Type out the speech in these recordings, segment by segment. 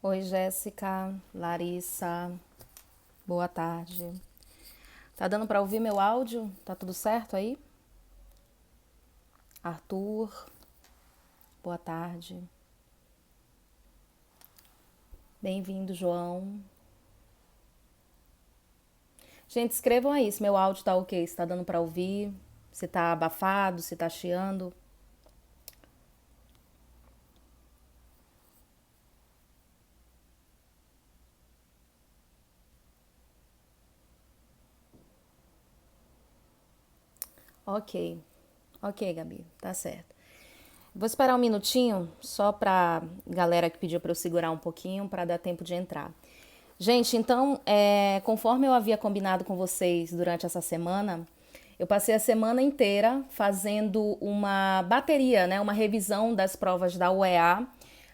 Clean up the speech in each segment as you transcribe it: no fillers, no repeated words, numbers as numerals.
Oi, Jéssica, Larissa, boa tarde. Tá dando pra ouvir meu áudio? Tá tudo certo aí? Arthur, boa tarde. Bem-vindo, João. Gente, escrevam aí se meu áudio tá ok, se tá dando pra ouvir, se tá abafado, se tá chiando. Ok, ok, Gabi, tá certo. Vou esperar um minutinho só pra galera que pediu pra eu segurar um pouquinho pra dar tempo de entrar. Gente, então, conforme eu havia combinado com vocês durante essa semana, eu passei a semana inteira fazendo uma bateria, né, uma revisão das provas da UEA,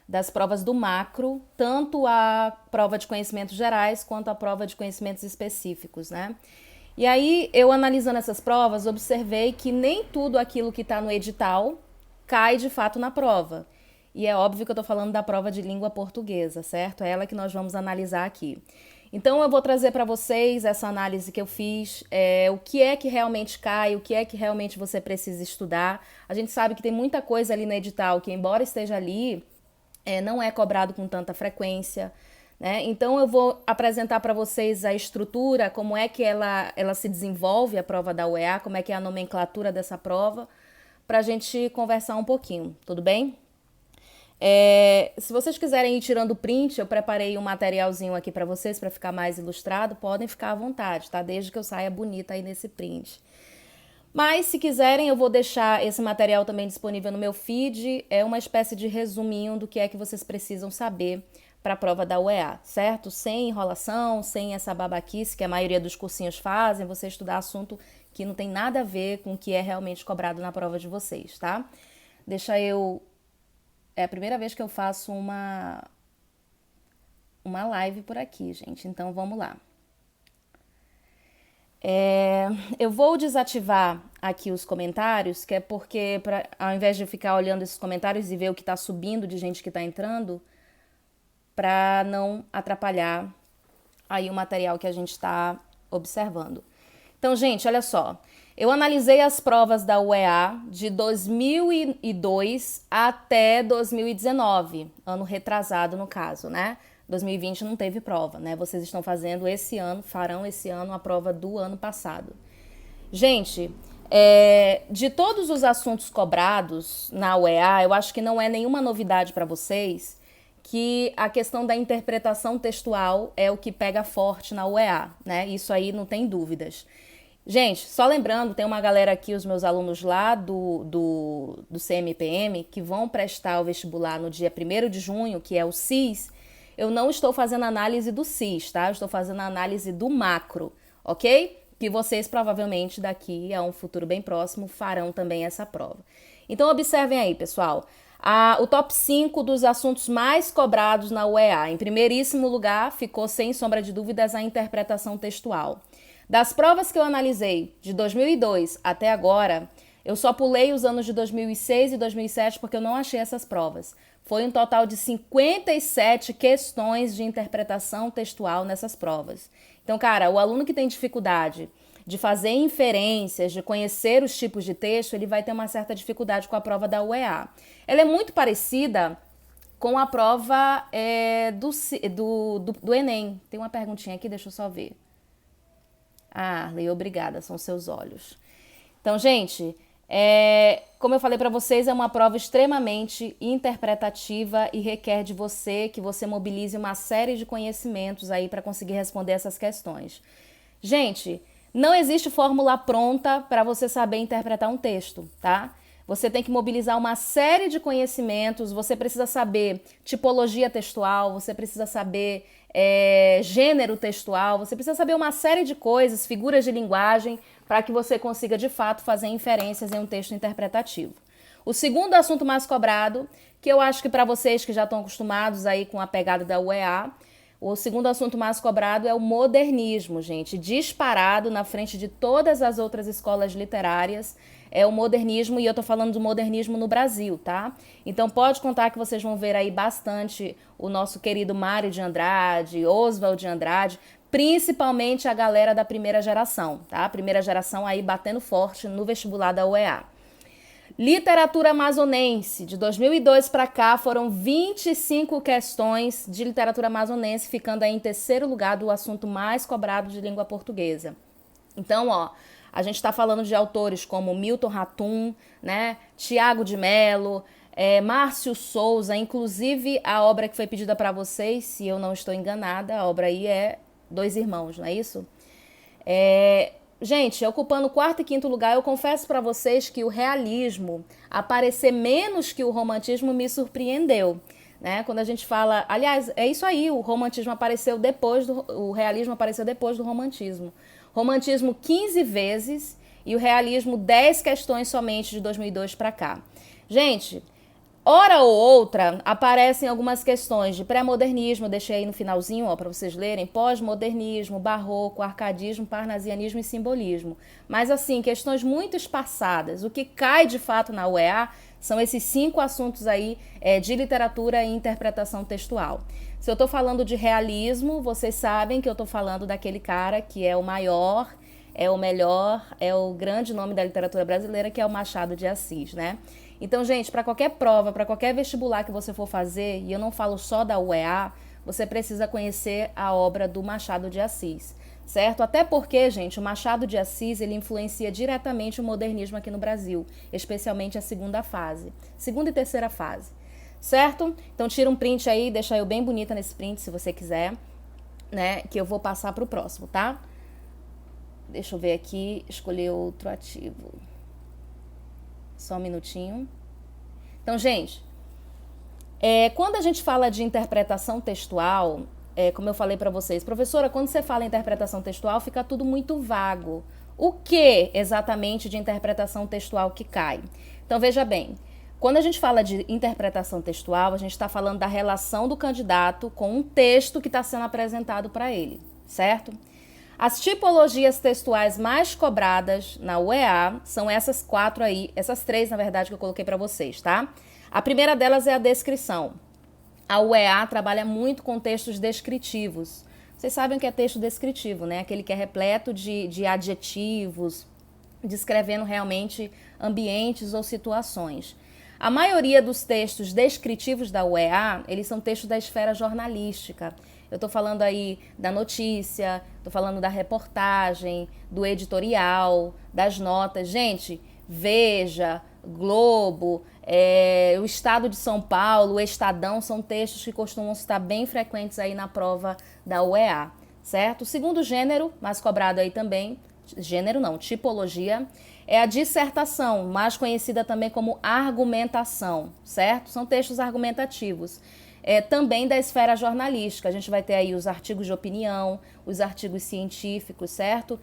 das provas do macro, tanto a prova de conhecimentos gerais quanto a prova de conhecimentos específicos, né? E aí, eu analisando essas provas, observei que nem tudo aquilo que está no edital cai de fato na prova. E é óbvio que eu estou falando da prova de língua portuguesa, certo? É ela que nós vamos analisar aqui. Então eu vou trazer para vocês essa análise que eu fiz, o que é que realmente cai, o que é que realmente você precisa estudar. A gente sabe que tem muita coisa ali no edital que, embora esteja ali, não é cobrado com tanta frequência. Né? Então eu vou apresentar para vocês a estrutura, como é que ela se desenvolve, a prova da UEA, como é que é a nomenclatura dessa prova, para a gente conversar um pouquinho, tudo bem? Se vocês quiserem ir tirando print, eu preparei um materialzinho aqui para vocês para ficar mais ilustrado, podem ficar à vontade, tá? Desde que eu saia bonita aí nesse print. Mas se quiserem, eu vou deixar esse material também disponível no meu feed. É uma espécie de resuminho do que é que vocês precisam saber para a prova da UEA, certo? Sem enrolação, sem essa babaquice que a maioria dos cursinhos fazem, você estudar assunto que não tem nada a ver com o que é realmente cobrado na prova de vocês, tá? Deixa eu. É a primeira vez que eu faço uma live por aqui, gente. Então vamos lá. Eu vou desativar aqui os comentários, que é porque, ao invés de ficar olhando esses comentários e ver o que está subindo de gente que está entrando, para não atrapalhar aí o material que a gente está observando. Então, gente, olha só. Eu analisei as provas da UEA de 2002 até 2019, ano retrasado no caso, né? 2020 não teve prova, né? Vocês estão fazendo esse ano, farão esse ano a prova do ano passado. Gente, de todos os assuntos cobrados na UEA, eu acho que não é nenhuma novidade para vocês que a questão da interpretação textual é o que pega forte na UEA, né? Isso aí não tem dúvidas. Gente, só lembrando, tem uma galera aqui, os meus alunos lá do CMPM, que vão prestar o vestibular no dia 1º de junho, que é o CIS. Eu não estou fazendo análise do CIS, tá? Eu estou fazendo análise do macro, ok? Que vocês provavelmente daqui a um futuro bem próximo farão também essa prova. Então observem aí, pessoal. O top 5 dos assuntos mais cobrados na UEA. Em primeiríssimo lugar, ficou sem sombra de dúvidas a interpretação textual. Das provas que eu analisei de 2002 até agora, eu só pulei os anos de 2006 e 2007 porque eu não achei essas provas. Foi um total de 57 questões de interpretação textual nessas provas. Então, cara, o aluno que tem dificuldade de fazer inferências, de conhecer os tipos de texto, ele vai ter uma certa dificuldade com a prova da UEA. Ela é muito parecida com a prova do Enem. Tem uma perguntinha aqui, deixa eu só ver. Lei, obrigada, são seus olhos. Então, gente, como eu falei para vocês, é uma prova extremamente interpretativa e requer de você que você mobilize uma série de conhecimentos aí para conseguir responder essas questões. Gente, não existe fórmula pronta para você saber interpretar um texto, tá? Você tem que mobilizar uma série de conhecimentos, você precisa saber tipologia textual, você precisa saber gênero textual, você precisa saber uma série de coisas, figuras de linguagem, para que você consiga de fato fazer inferências em um texto interpretativo. O segundo assunto mais cobrado, que eu acho que para vocês que já estão acostumados aí com a pegada da UEA, o segundo assunto mais cobrado é o modernismo, gente, disparado na frente de todas as outras escolas literárias. é o modernismo, e eu tô falando do modernismo no Brasil, tá? Então pode contar que vocês vão ver aí bastante o nosso querido Mário de Andrade, Oswald de Andrade, principalmente a galera da primeira geração, tá? A primeira geração aí batendo forte no vestibular da UEA. Literatura amazonense, de 2002 para cá foram 25 questões de literatura amazonense, ficando aí em terceiro lugar do assunto mais cobrado de língua portuguesa. Então, ó, a gente está falando de autores como Milton Ratum, né, Tiago de Mello, Márcio Souza, inclusive a obra que foi pedida para vocês, se eu não estou enganada, a obra aí é Dois Irmãos, não é isso? Gente, ocupando o quarto e quinto lugar, eu confesso para vocês que o realismo aparecer menos que o romantismo me surpreendeu, né? Quando a gente fala, aliás, é isso aí, o romantismo apareceu depois o realismo apareceu depois do romantismo. Romantismo 15 vezes e o realismo 10 questões somente de 2002 para cá. Gente, hora ou outra aparecem algumas questões de pré-modernismo, eu deixei aí no finalzinho, ó, para vocês lerem, pós-modernismo, barroco, arcadismo, parnasianismo e simbolismo. Mas assim, questões muito espaçadas. O que cai de fato na UEA são esses 5 assuntos aí de literatura e interpretação textual. Se eu estou falando de realismo, vocês sabem que eu estou falando daquele cara que é o maior, é o melhor, é o grande nome da literatura brasileira, que é o Machado de Assis, né? Então, gente, para qualquer prova, para qualquer vestibular que você for fazer, e eu não falo só da UEA, você precisa conhecer a obra do Machado de Assis, certo? Até porque, gente, o Machado de Assis, ele influencia diretamente o modernismo aqui no Brasil, especialmente a segunda e terceira fase, certo? Então, tira um print aí, deixa eu bem bonita nesse print, se você quiser, né? Que eu vou passar para o próximo, tá? Deixa eu ver aqui, escolher outro ativo. Só um minutinho. Então, gente, quando a gente fala de interpretação textual, como eu falei para vocês, professora, quando você fala em interpretação textual, fica tudo muito vago. O que exatamente de interpretação textual que cai? Então, veja bem, quando a gente fala de interpretação textual, a gente está falando da relação do candidato com um texto que está sendo apresentado para ele, certo? As tipologias textuais mais cobradas na UEA são essas 4 aí, essas 3, na verdade, que eu coloquei para vocês, tá? A primeira delas é a descrição. A UEA trabalha muito com textos descritivos. Vocês sabem o que é texto descritivo, né? Aquele que é repleto de adjetivos, descrevendo realmente ambientes ou situações. A maioria dos textos descritivos da UEA, eles são textos da esfera jornalística. Eu estou falando aí da notícia, estou falando da reportagem, do editorial, das notas. Gente, Veja, Globo, o Estado de São Paulo, o Estadão, são textos que costumam estar bem frequentes aí na prova da UEA, certo? O segundo gênero, mais cobrado aí também, gênero não, tipologia, é a dissertação, mais conhecida também como argumentação, certo? São textos argumentativos. Também da esfera jornalística. A gente vai ter aí os artigos de opinião, os artigos científicos, certo?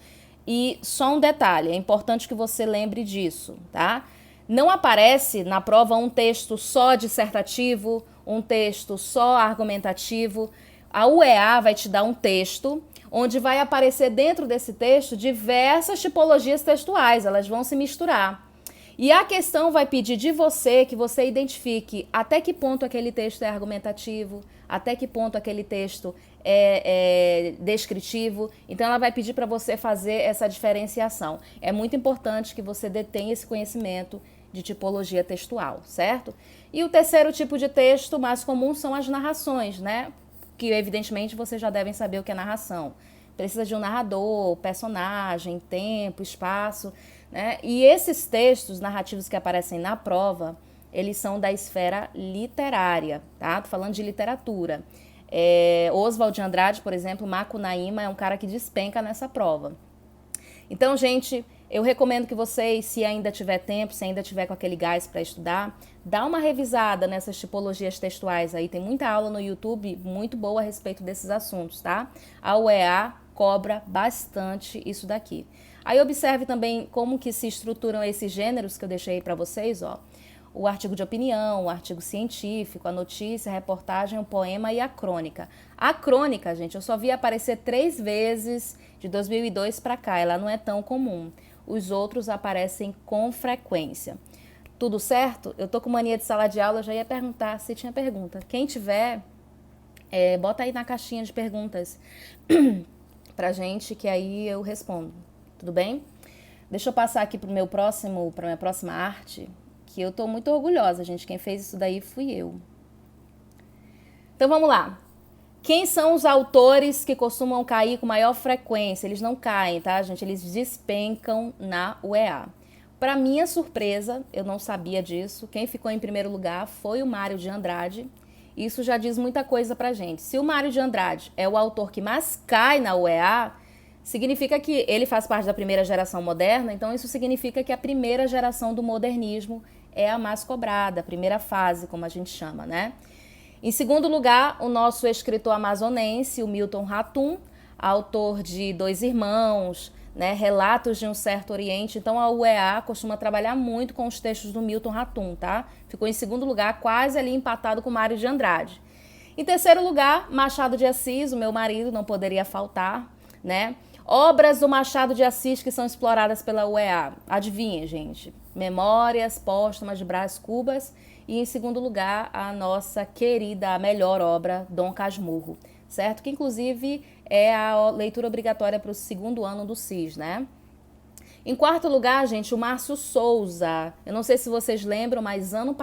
E só um detalhe, é importante que você lembre disso, tá? Não aparece na prova um texto só dissertativo, um texto só argumentativo. A UEA vai te dar um texto onde vai aparecer dentro desse texto diversas tipologias textuais, elas vão se misturar. E a questão vai pedir de você que você identifique até que ponto aquele texto é argumentativo, até que ponto aquele texto é descritivo. Então, ela vai pedir para você fazer essa diferenciação. É muito importante que você detenha esse conhecimento de tipologia textual, certo? E o terceiro tipo de texto mais comum são as narrações, né? Que, evidentemente, vocês já devem saber o que é narração. Precisa de um narrador, personagem, tempo, espaço, né? E esses textos narrativos que aparecem na prova, eles são da esfera literária, tá? Tô falando de literatura. Oswald de Andrade, por exemplo, Macunaíma, é um cara que despenca nessa prova. Então, gente, eu recomendo que vocês, se ainda tiver tempo, se ainda tiver com aquele gás para estudar, dá uma revisada nessas tipologias textuais aí. Tem muita aula no YouTube muito boa a respeito desses assuntos, tá? A UEA cobra bastante isso daqui. Aí observe também como que se estruturam esses gêneros que eu deixei para vocês, ó. O artigo de opinião, o artigo científico, a notícia, a reportagem, o poema e a crônica. A crônica, gente, eu só vi aparecer 3 vezes de 2002 para cá, ela não é tão comum. os outros aparecem com frequência. Tudo certo? Eu tô com mania de sala de aula, eu já ia perguntar se tinha pergunta. Quem tiver, bota aí na caixinha de perguntas pra gente, que aí eu respondo. Tudo bem? Deixa eu passar aqui para minha próxima arte, que eu tô muito orgulhosa, gente. Quem fez isso daí fui eu. Então vamos lá. Quem são os autores que costumam cair com maior frequência? Eles não caem, tá, gente? Eles despencam na UEA. Para minha surpresa, eu não sabia disso. Quem ficou em primeiro lugar foi o Mário de Andrade. Isso já diz muita coisa pra gente. Se o Mário de Andrade é o autor que mais cai na UEA, significa que ele faz parte da primeira geração moderna, então isso significa que a primeira geração do modernismo é a mais cobrada, a primeira fase, como a gente chama, né? Em segundo lugar, o nosso escritor amazonense, o Milton Ratum, autor de Dois Irmãos, né, Relatos de um Certo Oriente. Então a UEA costuma trabalhar muito com os textos do Milton Ratum, tá? Ficou em segundo lugar, quase ali empatado com Mário de Andrade. Em terceiro lugar, Machado de Assis, o meu marido, não poderia faltar, né? Obras do Machado de Assis que são exploradas pela UEA. Adivinha, gente? Memórias Póstumas de Brás Cubas. E em segundo lugar, a nossa querida, a melhor obra, Dom Casmurro, certo? Que inclusive é a leitura obrigatória para o segundo ano do CIS, né? Em quarto lugar, gente, o Márcio Souza. Eu não sei se vocês lembram, mas ano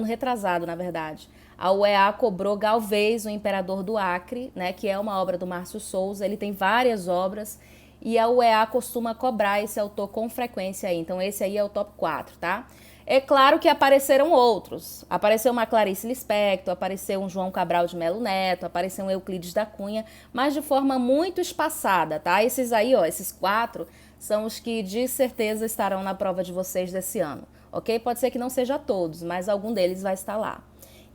retrasado, na verdade, a UEA cobrou Galvez, o Imperador do Acre, né, que é uma obra do Márcio Souza. Ele tem várias obras e a UEA costuma cobrar esse autor com frequência aí. Então esse aí é o top 4, tá? É claro que apareceram outros. Apareceu uma Clarice Lispector, apareceu um João Cabral de Melo Neto, apareceu um Euclides da Cunha, mas de forma muito espaçada, tá? Esses aí, ó, esses 4 são os que de certeza estarão na prova de vocês desse ano, ok? Pode ser que não seja todos, mas algum deles vai estar lá.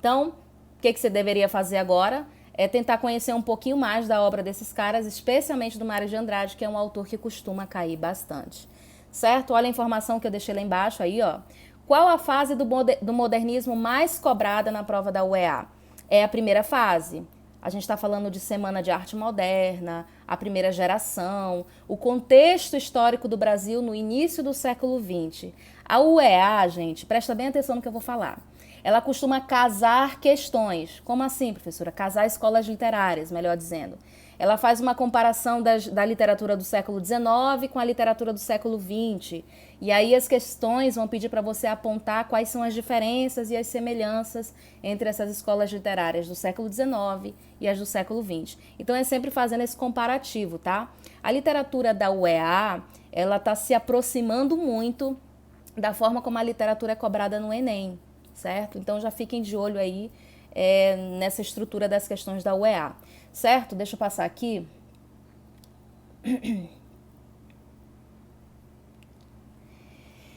Então, o que você deveria fazer agora? É tentar conhecer um pouquinho mais da obra desses caras, especialmente do Mário de Andrade, que é um autor que costuma cair bastante, certo? Olha a informação que eu deixei lá embaixo aí, ó. Qual a fase do modernismo mais cobrada na prova da UEA? É a primeira fase. A gente está falando de Semana de Arte Moderna, a primeira geração, o contexto histórico do Brasil no início do século XX. A UEA, gente, presta bem atenção no que eu vou falar. Ela costuma casar questões. Como assim, professora? Casar escolas literárias, melhor dizendo. Ela faz uma comparação da literatura do século XIX com a literatura do século XX. E aí as questões vão pedir para você apontar quais são as diferenças e as semelhanças entre essas escolas literárias do século XIX e as do século XX. Então é sempre fazendo esse comparativo, tá? A literatura da UEA, ela está se aproximando muito da forma como a literatura é cobrada no Enem, certo? Então já fiquem de olho aí nessa estrutura das questões da UEA. Certo? Deixa eu passar aqui.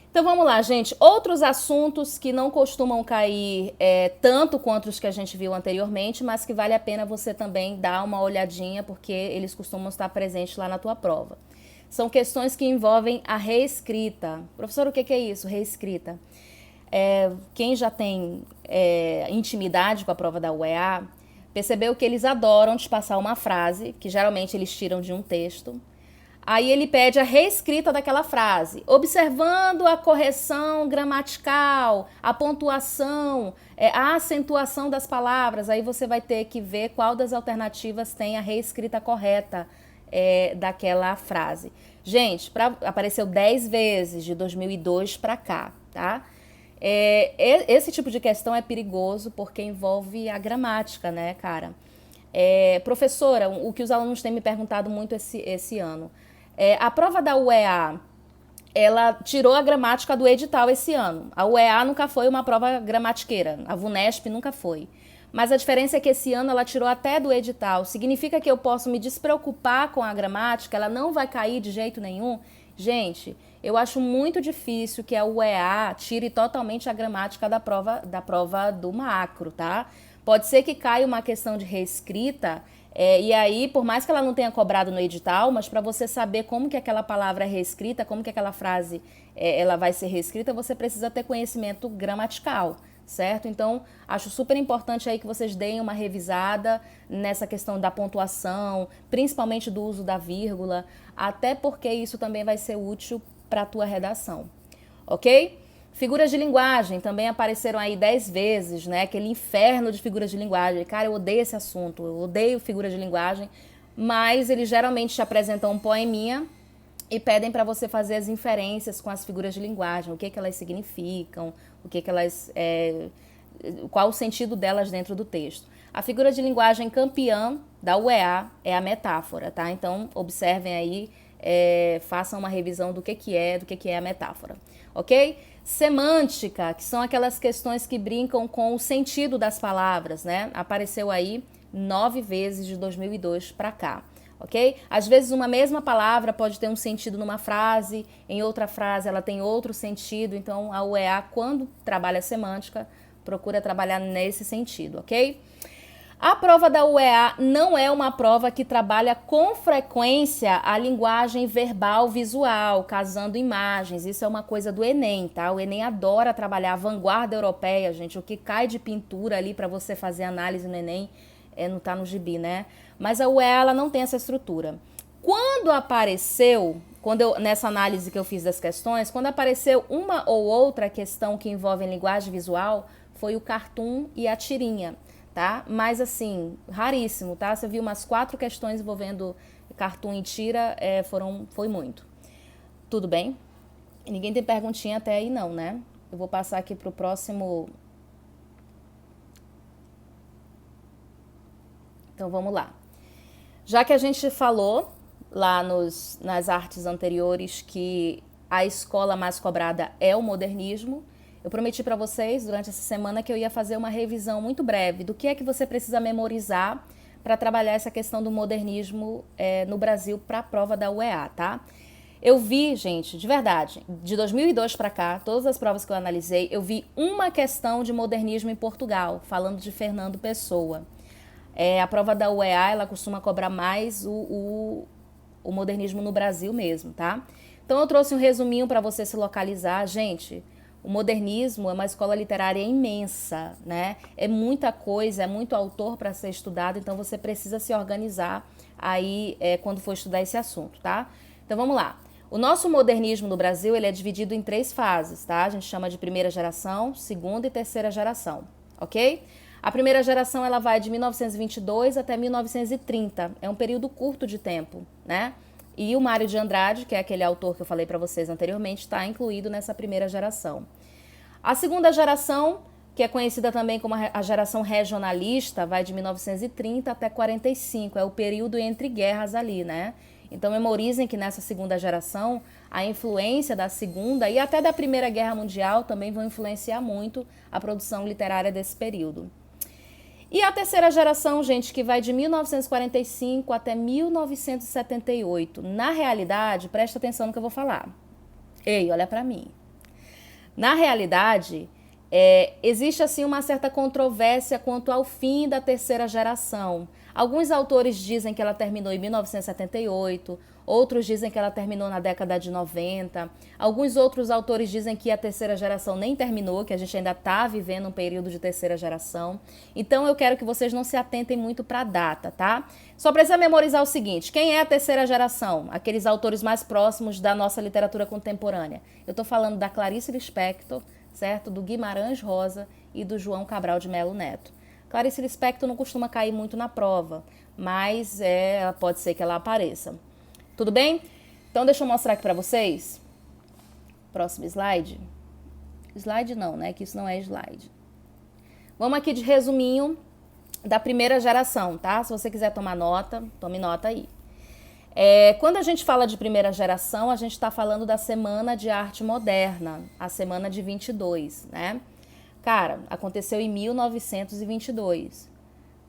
Então vamos lá, gente. Outros assuntos que não costumam cair tanto quanto os que a gente viu anteriormente, mas que vale a pena você também dar uma olhadinha, porque eles costumam estar presentes lá na tua prova. São questões que envolvem a reescrita. Professor, o que é isso? Reescrita. Quem já tem intimidade com a prova da UEA, percebeu que eles adoram te passar uma frase, que geralmente eles tiram de um texto. Aí ele pede a reescrita daquela frase, observando a correção gramatical, a pontuação, a acentuação das palavras. Aí você vai ter que ver qual das alternativas tem a reescrita correta daquela frase. Gente, apareceu 10 vezes de 2002 para cá, tá? Esse tipo de questão é perigoso porque envolve a gramática, né, cara? Professora, o que os alunos têm me perguntado muito esse ano. A prova da UEA, ela tirou a gramática do edital esse ano. A UEA nunca foi uma prova gramatiqueira, a VUNESP nunca foi. Mas a diferença é que esse ano ela tirou até do edital. Significa que eu posso me despreocupar com a gramática, ela não vai cair de jeito nenhum? Gente, eu acho muito difícil que a UEA tire totalmente a gramática da prova do macro, tá? Pode ser que caia uma questão de reescrita, e aí, por mais que ela não tenha cobrado no edital, mas para você saber como que aquela palavra é reescrita, como que aquela frase ela vai ser reescrita, você precisa ter conhecimento gramatical, certo? Então, acho super importante aí que vocês deem uma revisada nessa questão da pontuação, principalmente do uso da vírgula, até porque isso também vai ser útil para a tua redação, ok? Figuras de linguagem também apareceram aí 10 vezes, né? Aquele inferno de figuras de linguagem. Cara, eu odeio esse assunto, eu odeio figuras de linguagem, mas eles geralmente te apresentam um poeminha e pedem para você fazer as inferências com as figuras de linguagem, o que que elas significam, o que que elas, qual o sentido delas dentro do texto. A figura de linguagem campeã da UEA é a metáfora, tá? Então, observem aí, façam uma revisão do que é a metáfora, ok? Semântica, que são aquelas questões que brincam com o sentido das palavras, né? Apareceu aí 9 vezes de 2002 para cá. Ok? Às vezes uma mesma palavra pode ter um sentido numa frase, em outra frase ela tem outro sentido, então a UEA, quando trabalha semântica, procura trabalhar nesse sentido, ok? A prova da UEA não é uma prova que trabalha com frequência a linguagem verbal visual, casando imagens. Isso é uma coisa do Enem, tá? O Enem adora trabalhar a vanguarda europeia, gente. O que cai de pintura ali para você fazer análise no Enem não tá no gibi, né? Mas a UEA, ela não tem essa estrutura. Quando apareceu, nessa análise que eu fiz das questões, quando apareceu uma ou outra questão que envolve linguagem visual, foi o cartoon e a tirinha, tá? Mas assim, raríssimo, tá? Você viu umas 4 questões envolvendo cartoon e tira, foi muito. Tudo bem? Ninguém tem perguntinha até aí não, né? Eu vou passar aqui pro próximo. Então vamos lá. Já que a gente falou lá nas artes anteriores que a escola mais cobrada é o modernismo, eu prometi para vocês durante essa semana que eu ia fazer uma revisão muito breve do que é que você precisa memorizar para trabalhar essa questão do modernismo no Brasil para a prova da UEA, tá? Eu vi, gente, de verdade, de 2002 para cá, todas as provas que eu analisei, eu vi uma questão de modernismo em Portugal, falando de Fernando Pessoa. A prova da UEA, ela costuma cobrar mais o modernismo no Brasil mesmo, tá? Então eu trouxe um resuminho para você se localizar. Gente, o modernismo é uma escola literária imensa, né? É muita coisa, é muito autor para ser estudado, então você precisa se organizar aí quando for estudar esse assunto, tá? Então vamos lá. O nosso modernismo no Brasil, ele é dividido em 3 fases, tá? A gente chama de primeira geração, segunda e terceira geração, ok? A primeira geração, ela vai de 1922 até 1930. É um período curto de tempo, né? E o Mário de Andrade, que é aquele autor que eu falei para vocês anteriormente, está incluído nessa primeira geração. A segunda geração, que é conhecida também como a geração regionalista, vai de 1930 até 45. É o período entre guerras ali, né? Então memorizem que nessa segunda geração, a influência da Segunda e até da Primeira Guerra Mundial também vão influenciar muito a produção literária desse período. E a terceira geração, gente, que vai de 1945 até 1978. Na realidade, presta atenção no que eu vou falar. Ei, olha para mim. Na realidade, existe assim uma certa controvérsia quanto ao fim da terceira geração. Alguns autores dizem que ela terminou em 1978, outros dizem que ela terminou na década de 90, alguns outros autores dizem que a terceira geração nem terminou, que a gente ainda está vivendo um período de terceira geração. Então eu quero que vocês não se atentem muito para a data, tá? Só precisa memorizar o seguinte: quem é a terceira geração? Aqueles autores mais próximos da nossa literatura contemporânea. Eu estou falando da Clarice Lispector, certo? Do Guimarães Rosa e do João Cabral de Melo Neto. Clarice Lispector não costuma cair muito na prova, mas pode ser que ela apareça. Tudo bem? Então deixa eu mostrar aqui para vocês. Próximo slide. Slide não, né? Que isso não é slide. Vamos aqui de resuminho da primeira geração, tá? Se você quiser tomar nota, tome nota aí. Quando a gente fala de primeira geração, a gente está falando da Semana de Arte Moderna, a Semana de 22, né? Cara, aconteceu em 1922.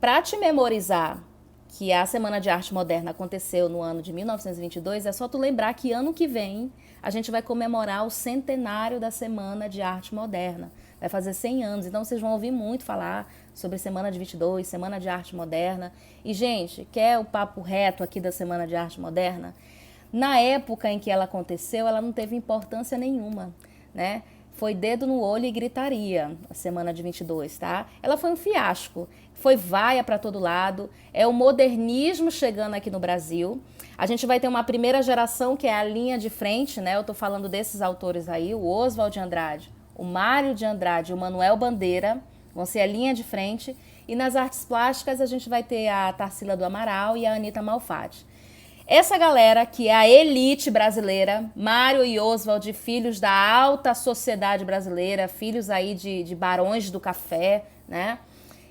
Para te memorizar que a Semana de Arte Moderna aconteceu no ano de 1922, é só tu lembrar que ano que vem a gente vai comemorar o centenário da Semana de Arte Moderna. Vai fazer 100 anos, então vocês vão ouvir muito falar sobre Semana de 22, Semana de Arte Moderna. E, gente, quer o papo reto aqui da Semana de Arte Moderna? Na época em que ela aconteceu, ela não teve importância nenhuma, né? foi dedo no olho e gritaria, a semana de 22, tá? Ela foi um fiasco, foi vaia para todo lado, é o modernismo chegando aqui no Brasil. A gente vai ter uma primeira geração que é a linha de frente, né? Eu tô falando desses autores aí, o Oswald de Andrade, o Mário de Andrade e o Manuel Bandeira, vão ser a linha de frente. E nas artes plásticas a gente vai ter a Tarsila do Amaral e a Anita Malfatti. Essa galera, que é a elite brasileira, Mário e Oswald, filhos da alta sociedade brasileira, filhos aí de barões do café, né?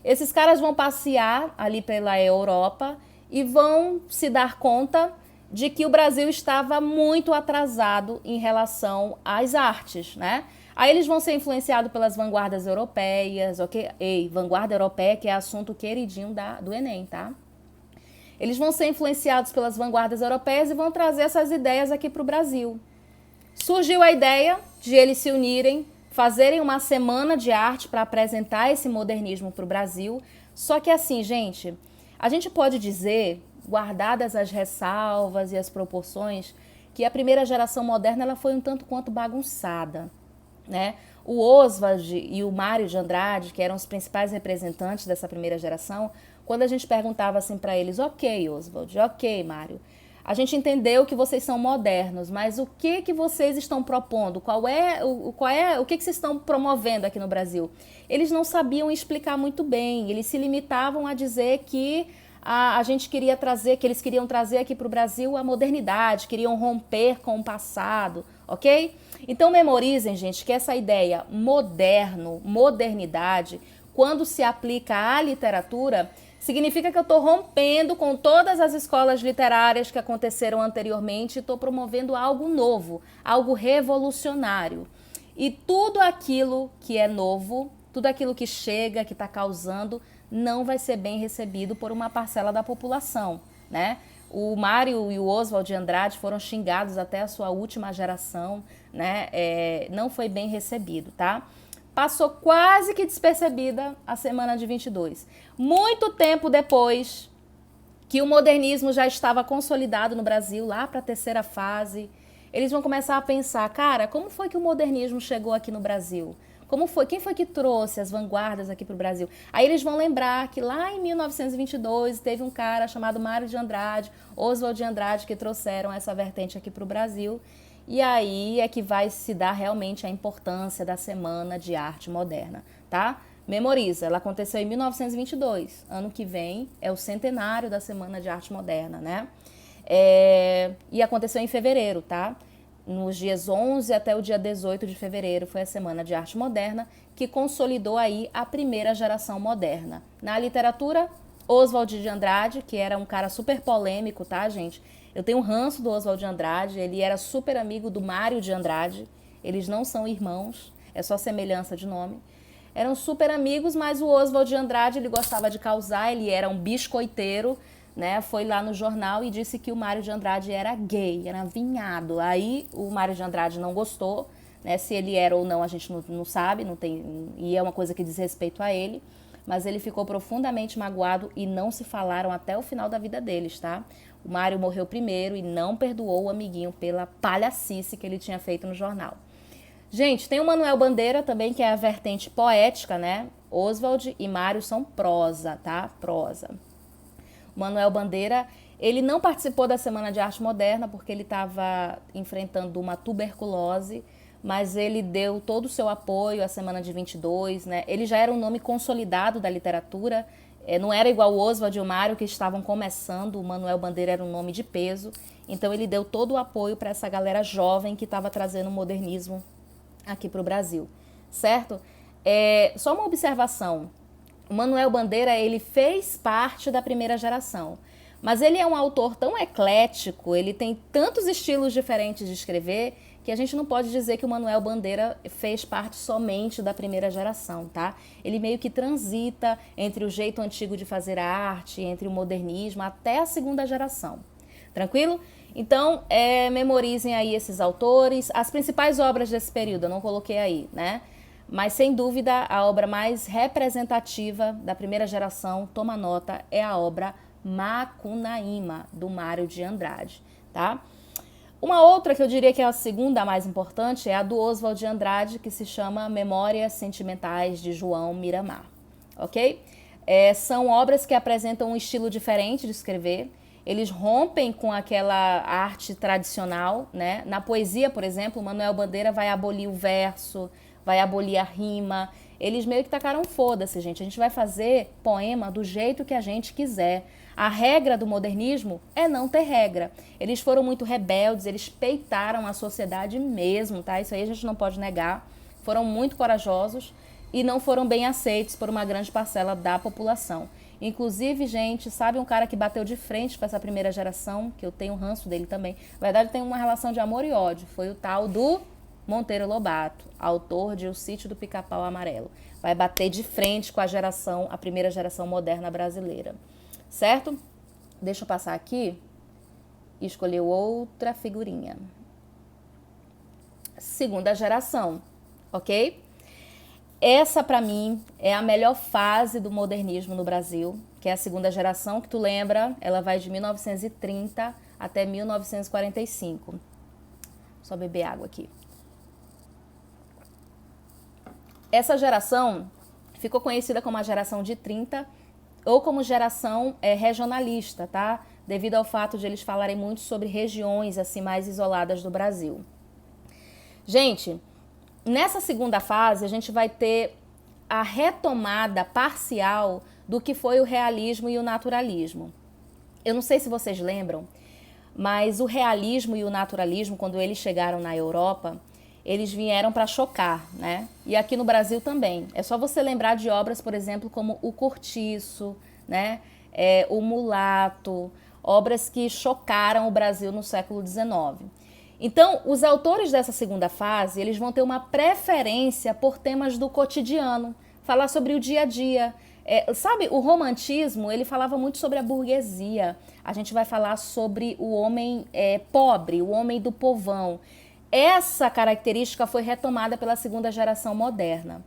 Esses caras vão passear ali pela Europa e vão se dar conta de que o Brasil estava muito atrasado em relação às artes, né? Aí eles vão ser influenciados pelas vanguardas europeias, ok? Ei, vanguarda europeia, que é assunto queridinho do Enem, tá? Eles vão ser influenciados pelas vanguardas europeias e vão trazer essas ideias aqui para o Brasil. Surgiu a ideia de eles se unirem, fazerem uma semana de arte para apresentar esse modernismo para o Brasil. Só que assim, gente, a gente pode dizer, guardadas as ressalvas e as proporções, que a primeira geração moderna ela foi um tanto quanto bagunçada, né? O Oswald e o Mário de Andrade, que eram os principais representantes dessa primeira geração, quando a gente perguntava assim para eles, ok, Oswald, ok, Mário, a gente entendeu que vocês são modernos, mas o que vocês estão propondo? O que vocês estão promovendo aqui no Brasil? Eles não sabiam explicar muito bem, eles se limitavam a dizer que a gente queria trazer, que eles queriam trazer aqui para o Brasil a modernidade, queriam romper com o passado, ok? Então memorizem, gente, que essa ideia modernidade, quando se aplica à literatura, significa que eu estou rompendo com todas as escolas literárias que aconteceram anteriormente e estou promovendo algo novo, algo revolucionário. E tudo aquilo que é novo, tudo aquilo que chega, que está causando, não vai ser bem recebido por uma parcela da população, né? O Mário e o Oswald de Andrade foram xingados até a sua última geração, né? Não foi bem recebido, tá? Passou quase que despercebida a semana de 22. Muito tempo depois que o modernismo já estava consolidado no Brasil, lá para a terceira fase, eles vão começar a pensar, cara, como foi que o modernismo chegou aqui no Brasil? Como foi? Quem foi que trouxe as vanguardas aqui para o Brasil? Aí eles vão lembrar que lá em 1922 teve um cara chamado Mário de Andrade, Oswald de Andrade, que trouxeram essa vertente aqui para o Brasil. E aí é que vai se dar realmente a importância da Semana de Arte Moderna, tá? Memoriza, ela aconteceu em 1922. Ano que vem é o centenário da Semana de Arte Moderna, né? E aconteceu em fevereiro, tá? Nos dias 11 até o dia 18 de fevereiro foi a Semana de Arte Moderna, que consolidou aí a primeira geração moderna. Na literatura, Oswald de Andrade, que era um cara super polêmico, tá, gente? Eu tenho um ranço do Oswald de Andrade, ele era super amigo do Mário de Andrade. Eles não são irmãos, é só semelhança de nome. Eram super amigos, mas o Oswald de Andrade, ele gostava de causar, ele era um biscoiteiro, né? Foi lá no jornal e disse que o Mário de Andrade era gay, era vinhado. Aí o Mário de Andrade não gostou, né? Se ele era ou não a gente não sabe, não tem, e é uma coisa que diz respeito a ele. Mas ele ficou profundamente magoado e não se falaram até o final da vida deles, tá? O Mário morreu primeiro e não perdoou o amiguinho pela palhacice que ele tinha feito no jornal. Gente, tem o Manuel Bandeira também, que é a vertente poética, né? Oswald e Mário são prosa, tá? Prosa. O Manuel Bandeira, ele não participou da Semana de Arte Moderna porque ele estava enfrentando uma tuberculose, mas ele deu todo o seu apoio à Semana de 22, né? Ele já era um nome consolidado da literatura, não era igual o Oswald e o Mário, que estavam começando, o Manuel Bandeira era um nome de peso, então ele deu todo o apoio para essa galera jovem que estava trazendo o modernismo aqui para o Brasil, certo? Só uma observação, o Manuel Bandeira, ele fez parte da primeira geração, mas ele é um autor tão eclético, ele tem tantos estilos diferentes de escrever, que a gente não pode dizer que o Manuel Bandeira fez parte somente da primeira geração, tá? Ele meio que transita entre o jeito antigo de fazer arte, entre o modernismo, até a segunda geração. Tranquilo? Então, memorizem aí esses autores. As principais obras desse período, eu não coloquei aí, né? Mas, sem dúvida, a obra mais representativa da primeira geração, toma nota, é a obra Macunaíma, do Mário de Andrade, tá? Uma outra que eu diria que é a segunda mais importante é a do Oswald de Andrade, que se chama Memórias Sentimentais de João Miramar, ok? São obras que apresentam um estilo diferente de escrever. Eles rompem com aquela arte tradicional, né? Na poesia, por exemplo, Manuel Bandeira vai abolir o verso, vai abolir a rima. Eles meio que tacaram foda-se, gente. A gente vai fazer poema do jeito que a gente quiser. A regra do modernismo é não ter regra. Eles foram muito rebeldes, eles peitaram a sociedade mesmo, tá? Isso aí a gente não pode negar. Foram muito corajosos e não foram bem aceitos por uma grande parcela da população. Inclusive, gente, sabe um cara que bateu de frente com essa primeira geração, que eu tenho ranço dele também. Na verdade, tem uma relação de amor e ódio. Foi o tal do Monteiro Lobato, autor de O Sítio do Pica-Pau Amarelo. Vai bater de frente com a primeira geração moderna brasileira. Certo? Deixa eu passar aqui e escolher outra figurinha. Segunda geração, ok? Essa, para mim, é a melhor fase do modernismo no Brasil, que é a segunda geração, que tu lembra, ela vai de 1930 até 1945. Só beber água aqui. Essa geração ficou conhecida como a geração de 30 ou como geração regionalista, tá? Devido ao fato de eles falarem muito sobre regiões assim mais isoladas do Brasil. Gente, nessa segunda fase a gente vai ter a retomada parcial do que foi o realismo e o naturalismo. Eu não sei se vocês lembram, mas o realismo e o naturalismo, quando eles chegaram na Europa, eles vieram para chocar, né? E aqui no Brasil também. É só você lembrar de obras, por exemplo, como O Cortiço, né? O Mulato, obras que chocaram o Brasil no século XIX. Então, os autores dessa segunda fase, eles vão ter uma preferência por temas do cotidiano, falar sobre o dia a dia. Sabe, o romantismo, ele falava muito sobre a burguesia. A gente vai falar sobre o homem pobre, o homem do povão. Essa característica foi retomada pela segunda geração moderna.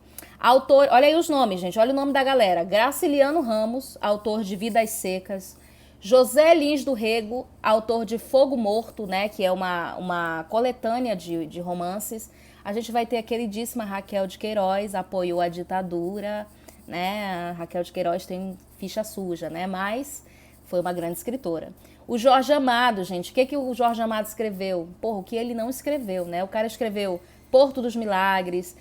Olha aí os nomes, gente. Olha o nome da galera. Graciliano Ramos, autor de Vidas Secas. José Lins do Rego, autor de Fogo Morto, né, que é uma coletânea de romances. A gente vai ter a queridíssima Raquel de Queiroz, apoiou a ditadura, né? A Raquel de Queiroz tem ficha suja, né? Mas foi uma grande escritora. O Jorge Amado, gente, o que o Jorge Amado escreveu? Porra, o que ele não escreveu, né? O cara escreveu Porto dos Milagres,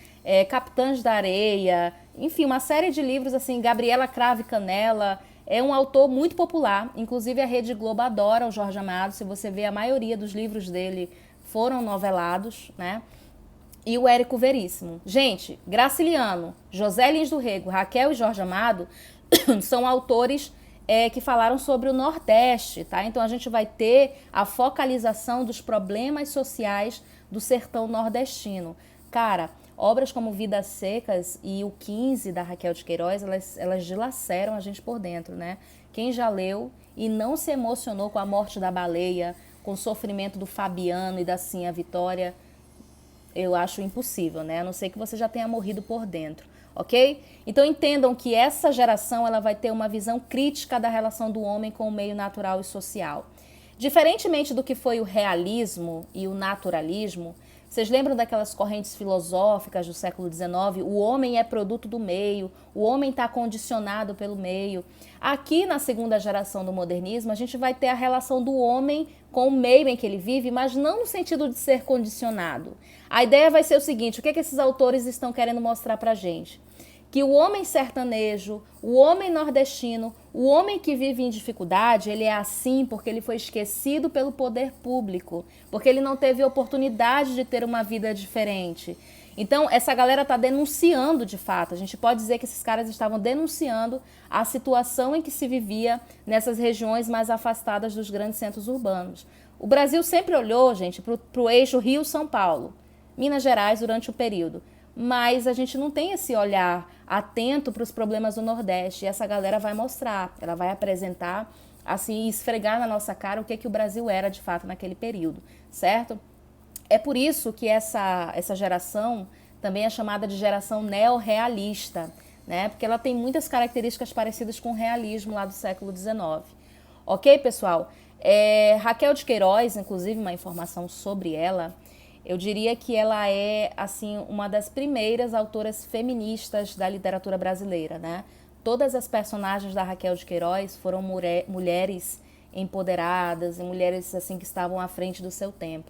Capitães da Areia, enfim, uma série de livros, assim, Gabriela Cravo e Canela. É um autor muito popular, inclusive a Rede Globo adora o Jorge Amado. Se você vê, a maioria dos livros dele foram novelados, né? E o Érico Veríssimo. Gente, Graciliano, José Lins do Rego, Raquel e Jorge Amado são autores que falaram sobre o Nordeste, tá? Então a gente vai ter a focalização dos problemas sociais do sertão nordestino. Cara, obras como Vidas Secas e o 15 da Raquel de Queiroz, elas dilaceram a gente por dentro, né? Quem já leu e não se emocionou com a morte da baleia, com o sofrimento do Fabiano e da Sinha Vitória, eu acho impossível, né? A não ser que você já tenha morrido por dentro. Ok? Então entendam que essa geração ela vai ter uma visão crítica da relação do homem com o meio natural e social. Diferentemente do que foi o realismo e o naturalismo, vocês lembram daquelas correntes filosóficas do século XIX? O homem é produto do meio, o homem está condicionado pelo meio. Aqui na segunda geração do modernismo, a gente vai ter a relação do homem com o meio em que ele vive, mas não no sentido de ser condicionado. A ideia vai ser o seguinte, o que esses autores estão querendo mostrar pra gente? Que o homem sertanejo, o homem nordestino, o homem que vive em dificuldade, ele é assim porque ele foi esquecido pelo poder público, porque ele não teve oportunidade de ter uma vida diferente. Então, essa galera está denunciando de fato. A gente pode dizer que esses caras estavam denunciando a situação em que se vivia nessas regiões mais afastadas dos grandes centros urbanos. O Brasil sempre olhou, gente, para o eixo Rio-São Paulo, Minas Gerais durante o período. Mas a gente não tem esse olhar atento para os problemas do Nordeste. E essa galera vai mostrar, ela vai apresentar, assim, esfregar na nossa cara o que o Brasil era de fato naquele período, certo? É por isso que essa geração também é chamada de geração neorrealista, né? Porque ela tem muitas características parecidas com o realismo lá do século XIX. Ok, pessoal? Raquel de Queiroz, inclusive uma informação sobre ela, eu diria que ela é assim uma das primeiras autoras feministas da literatura brasileira, né? Todas as personagens da Raquel de Queiroz foram mulheres empoderadas e mulheres assim que estavam à frente do seu tempo.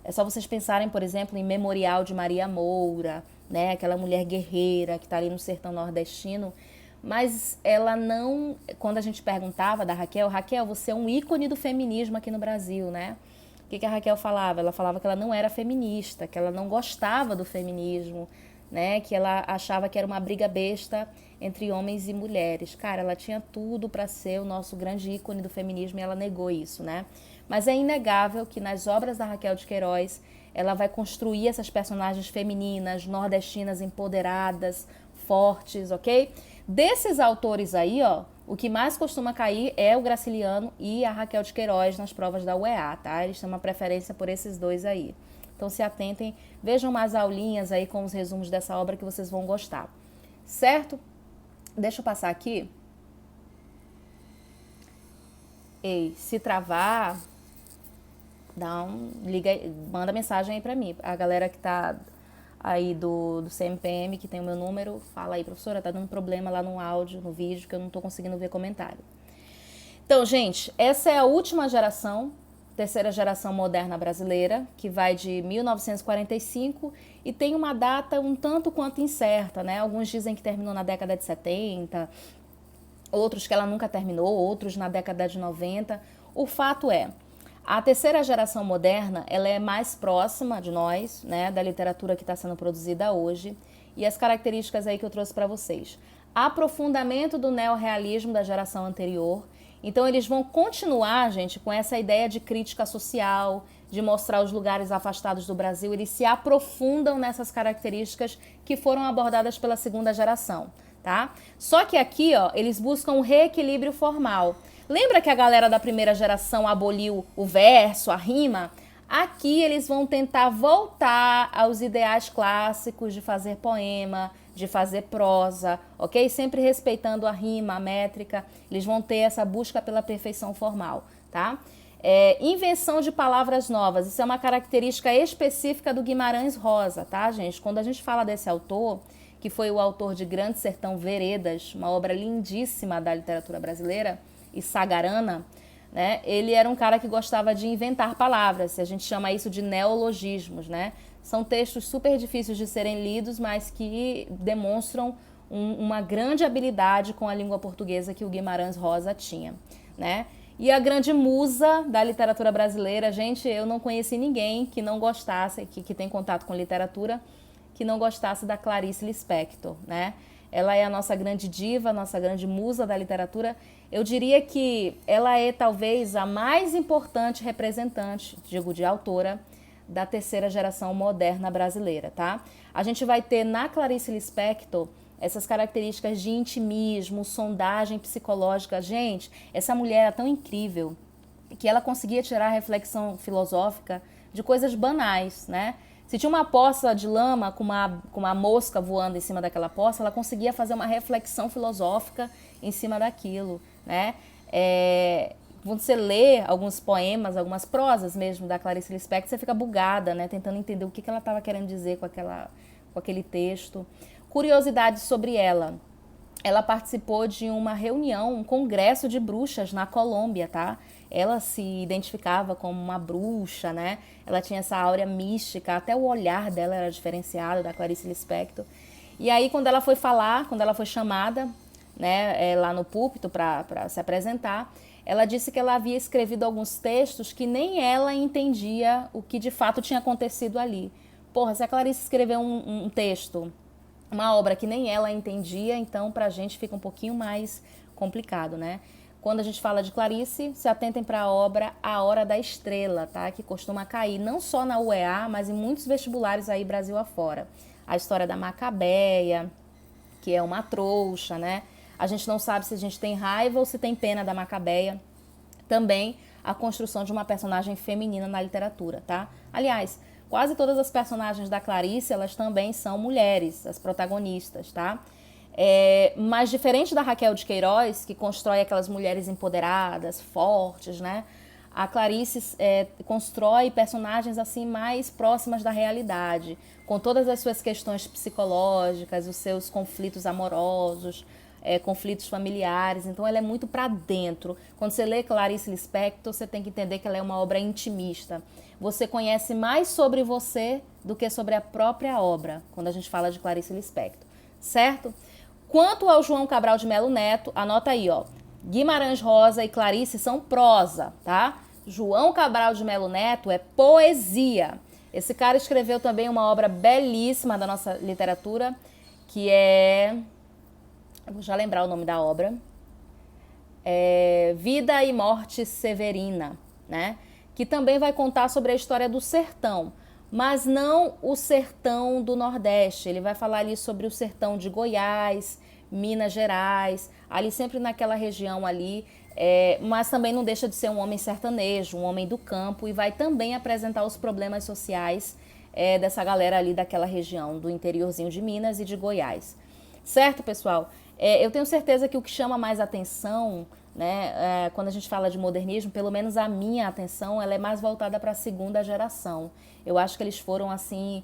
É só vocês pensarem, por exemplo, em Memorial de Maria Moura, né? Aquela mulher guerreira que está ali no sertão nordestino. Mas ela não... Quando a gente perguntava da Raquel, Raquel, você é um ícone do feminismo aqui no Brasil, né? O que a Raquel falava? Ela falava que ela não era feminista, que ela não gostava do feminismo, né? Que ela achava que era uma briga besta entre homens e mulheres. Cara, ela tinha tudo para ser o nosso grande ícone do feminismo e ela negou isso, né? Mas é inegável que nas obras da Raquel de Queiroz ela vai construir essas personagens femininas, nordestinas, empoderadas, fortes, ok? Desses autores aí, ó, o que mais costuma cair é o Graciliano e a Raquel de Queiroz nas provas da UEA, tá? Eles têm uma preferência por esses dois aí. Então se atentem, vejam mais aulinhas aí com os resumos dessa obra que vocês vão gostar. Certo? Deixa eu passar aqui. Ei, se travar, manda mensagem aí pra mim. A galera que tá aí do CMPM, que tem o meu número, fala aí, professora, tá dando problema lá no áudio, no vídeo, que eu não tô conseguindo ver comentário. Então, gente, essa é a última geração, terceira geração moderna brasileira, que vai de 1945 e tem uma data um tanto quanto incerta, né? Alguns dizem que terminou na década de 70, outros que ela nunca terminou, outros na década de 90. O fato é, a terceira geração moderna, ela é mais próxima de nós, né, da literatura que está sendo produzida hoje, e as características aí que eu trouxe para vocês. Aprofundamento do neorrealismo da geração anterior. Então eles vão continuar, gente, com essa ideia de crítica social, de mostrar os lugares afastados do Brasil. Eles se aprofundam nessas características que foram abordadas pela segunda geração, tá? Só que aqui, ó, eles buscam um reequilíbrio formal. Lembra que a galera da primeira geração aboliu o verso, a rima? Aqui eles vão tentar voltar aos ideais clássicos de fazer poema, de fazer prosa, ok? Sempre respeitando a rima, a métrica. Eles vão ter essa busca pela perfeição formal, tá? Invenção de palavras novas. Isso é uma característica específica do Guimarães Rosa, tá, gente? Quando a gente fala desse autor, que foi o autor de Grande Sertão Veredas, uma obra lindíssima da literatura brasileira, e Sagarana, né? Ele era um cara que gostava de inventar palavras, a gente chama isso de neologismos, né? São textos super difíceis de serem lidos, mas que demonstram uma grande habilidade com a língua portuguesa que o Guimarães Rosa tinha, né? E a grande musa da literatura brasileira, gente, eu não conheci ninguém que não gostasse, que tem contato com literatura, que não gostasse da Clarice Lispector, né? Ela é a nossa grande diva, a nossa grande musa da literatura. Eu diria que ela é talvez a mais importante representante, digo, de autora, da terceira geração moderna brasileira, tá? A gente vai ter na Clarice Lispector essas características de intimismo, sondagem psicológica. Gente, essa mulher é tão incrível que ela conseguia tirar reflexão filosófica de coisas banais, né? Se tinha uma poça de lama com uma mosca voando em cima daquela poça, ela conseguia fazer uma reflexão filosófica em cima daquilo, né? Quando você lê alguns poemas, algumas prosas mesmo da Clarice Lispector, você fica bugada, né? Tentando entender o que ela estava querendo dizer com aquele texto. Curiosidades sobre ela. Ela participou de uma reunião, um congresso de bruxas na Colômbia, tá? Ela se identificava como uma bruxa, né? Ela tinha essa áurea mística, até o olhar dela era diferenciado da Clarice Lispector. E aí, quando ela foi falar, quando ela foi chamada, né, lá no púlpito para se apresentar, ela disse que ela havia escrevido alguns textos que nem ela entendia o que de fato tinha acontecido ali. Porra, se a Clarice escreveu um texto, uma obra que nem ela entendia, então pra gente fica um pouquinho mais complicado, né? Quando a gente fala de Clarice, se atentem para a obra A Hora da Estrela, tá? Que costuma cair não só na UEA, mas em muitos vestibulares aí Brasil afora. A história da Macabeia, que é uma trouxa, né? A gente não sabe se a gente tem raiva ou se tem pena da Macabeia. Também a construção de uma personagem feminina na literatura, tá? Aliás, quase todas as personagens da Clarice, elas também são mulheres, as protagonistas, tá? Mas diferente da Raquel de Queiroz, que constrói aquelas mulheres empoderadas, fortes, né? a Clarice constrói personagens assim mais próximas da realidade, com todas as suas questões psicológicas, os seus conflitos amorosos, conflitos familiares. Então ela é muito para dentro. Quando você lê Clarice Lispector, você tem que entender que ela é uma obra intimista. Você conhece mais sobre você do que sobre a própria obra, quando a gente fala de Clarice Lispector, certo? Quanto ao João Cabral de Melo Neto, anota aí, ó. Guimarães Rosa e Clarice são prosa, tá? João Cabral de Melo Neto é poesia. Esse cara escreveu também uma obra belíssima da nossa literatura, que é... eu vou já lembrar o nome da obra. Vida e Morte Severina, né? Que também vai contar sobre a história do sertão, mas não o sertão do Nordeste. Ele vai falar ali sobre o sertão de Goiás, Minas Gerais, ali sempre naquela região ali, mas também não deixa de ser um homem sertanejo, um homem do campo, e vai também apresentar os problemas sociais dessa galera ali daquela região, do interiorzinho de Minas e de Goiás. Certo, pessoal? Eu tenho certeza que o que chama mais atenção, né, quando a gente fala de modernismo, pelo menos a minha atenção, ela é mais voltada para a segunda geração. Eu acho que eles foram assim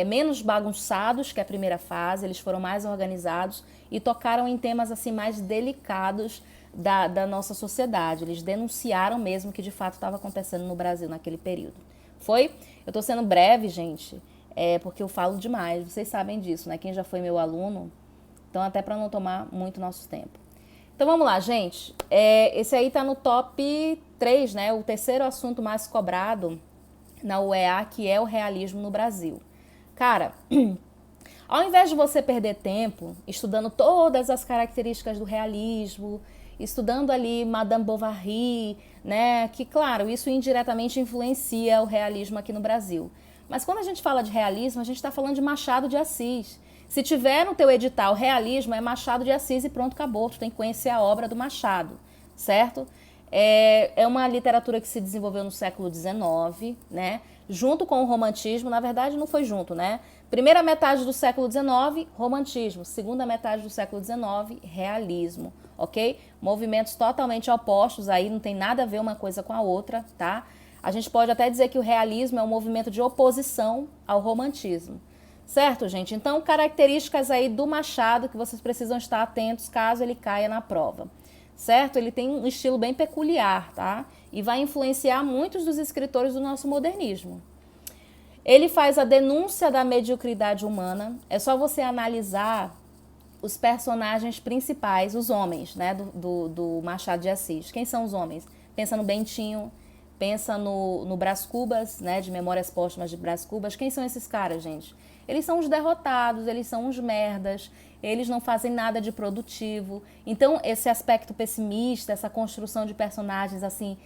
menos bagunçados que a primeira fase, eles foram mais organizados e tocaram em temas assim mais delicados da nossa sociedade. Eles denunciaram mesmo o que de fato estava acontecendo no Brasil naquele período. Foi? Eu estou sendo breve, gente, porque eu falo demais. Vocês sabem disso, né? Quem já foi meu aluno, então até para não tomar muito nosso tempo. Então vamos lá, gente. Esse aí tá no top 3, né? O terceiro assunto mais cobrado na UEA, que é o realismo no Brasil. Cara, ao invés de você perder tempo estudando todas as características do realismo, estudando ali Madame Bovary, né? Que, claro, isso indiretamente influencia o realismo aqui no Brasil. Mas quando a gente fala de realismo, a gente está falando de Machado de Assis. Se tiver no teu edital realismo, é Machado de Assis e pronto, acabou. Tu tem que conhecer a obra do Machado, certo? É uma literatura que se desenvolveu no século XIX, né? Junto com o romantismo, na verdade não foi junto, né? Primeira metade do século XIX, romantismo. Segunda metade do século XIX, realismo, ok? Movimentos totalmente opostos aí, não tem nada a ver uma coisa com a outra, tá? A gente pode até dizer que o realismo é um movimento de oposição ao romantismo. Certo, gente? Então, características aí do Machado que vocês precisam estar atentos caso ele caia na prova. Certo? Ele tem um estilo bem peculiar, tá? E vai influenciar muitos dos escritores do nosso modernismo. Ele faz a denúncia da mediocridade humana. É só você analisar os personagens principais, os homens, né, do Machado de Assis. Quem são os homens? Pensa no Bentinho, pensa no Brás Cubas, né, de Memórias Póstumas de Brás Cubas. Quem são esses caras, gente? Eles são os derrotados, eles são os merdas, eles não fazem nada de produtivo. Então, esse aspecto pessimista, essa construção de personagens assim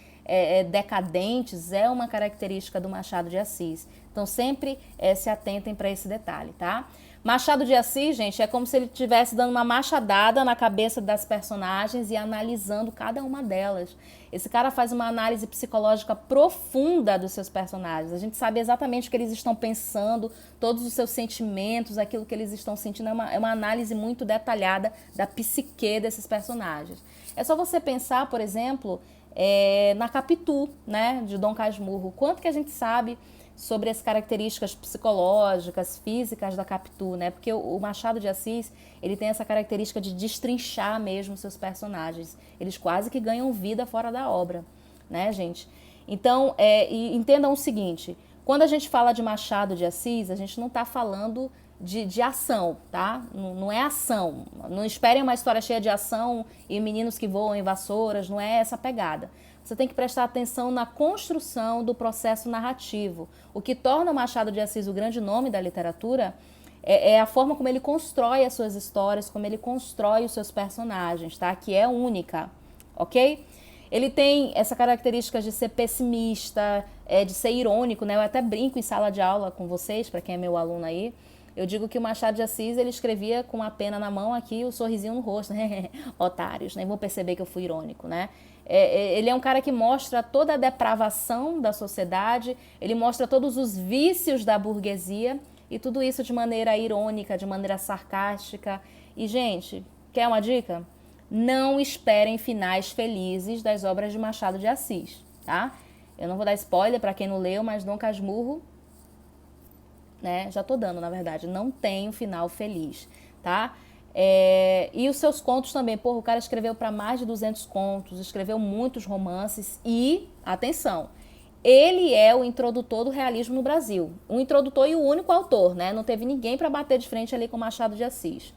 decadentes, é uma característica do Machado de Assis. Então, sempre se atentem para esse detalhe, tá? Machado de Assis, gente, é como se ele estivesse dando uma machadada na cabeça das personagens e analisando cada uma delas. Esse cara faz uma análise psicológica profunda dos seus personagens. A gente sabe exatamente o que eles estão pensando, todos os seus sentimentos, aquilo que eles estão sentindo. É uma análise muito detalhada da psique desses personagens. É só você pensar, por exemplo, na Capitu, né, de Dom Casmurro. Quanto que a gente sabe sobre as características psicológicas, físicas da Capitu, né? Porque o Machado de Assis, ele tem essa característica de destrinchar mesmo seus personagens. Eles quase que ganham vida fora da obra, né, gente? Então, e entendam o seguinte, quando a gente fala de Machado de Assis, a gente não está falando de ação, tá? Não é ação. Não esperem uma história cheia de ação e meninos que voam em vassouras, não é essa pegada. Você tem que prestar atenção na construção do processo narrativo. O que torna o Machado de Assis o grande nome da literatura é a forma como ele constrói as suas histórias, como ele constrói os seus personagens, tá? Que é única, ok? Ele tem essa característica de ser pessimista, de ser irônico, né? Eu até brinco em sala de aula com vocês, para quem é meu aluno aí. Eu digo que o Machado de Assis, ele escrevia com a pena na mão aqui, o sorrisinho no rosto, né? Otários, nem vão perceber que eu fui irônico, né? Ele é um cara que mostra toda a depravação da sociedade, ele mostra todos os vícios da burguesia e tudo isso de maneira irônica, de maneira sarcástica. E, gente, quer uma dica? Não esperem finais felizes das obras de Machado de Assis, tá? Eu não vou dar spoiler para quem não leu, mas Dom Casmurro, né? Já tô dando, na verdade. Não tem um final feliz, tá? E os seus contos também. Porra, o cara escreveu para mais de 200 contos, escreveu muitos romances e, atenção, ele é o introdutor do realismo no Brasil. O introdutor e o único autor, né? Não teve ninguém para bater de frente ali com Machado de Assis.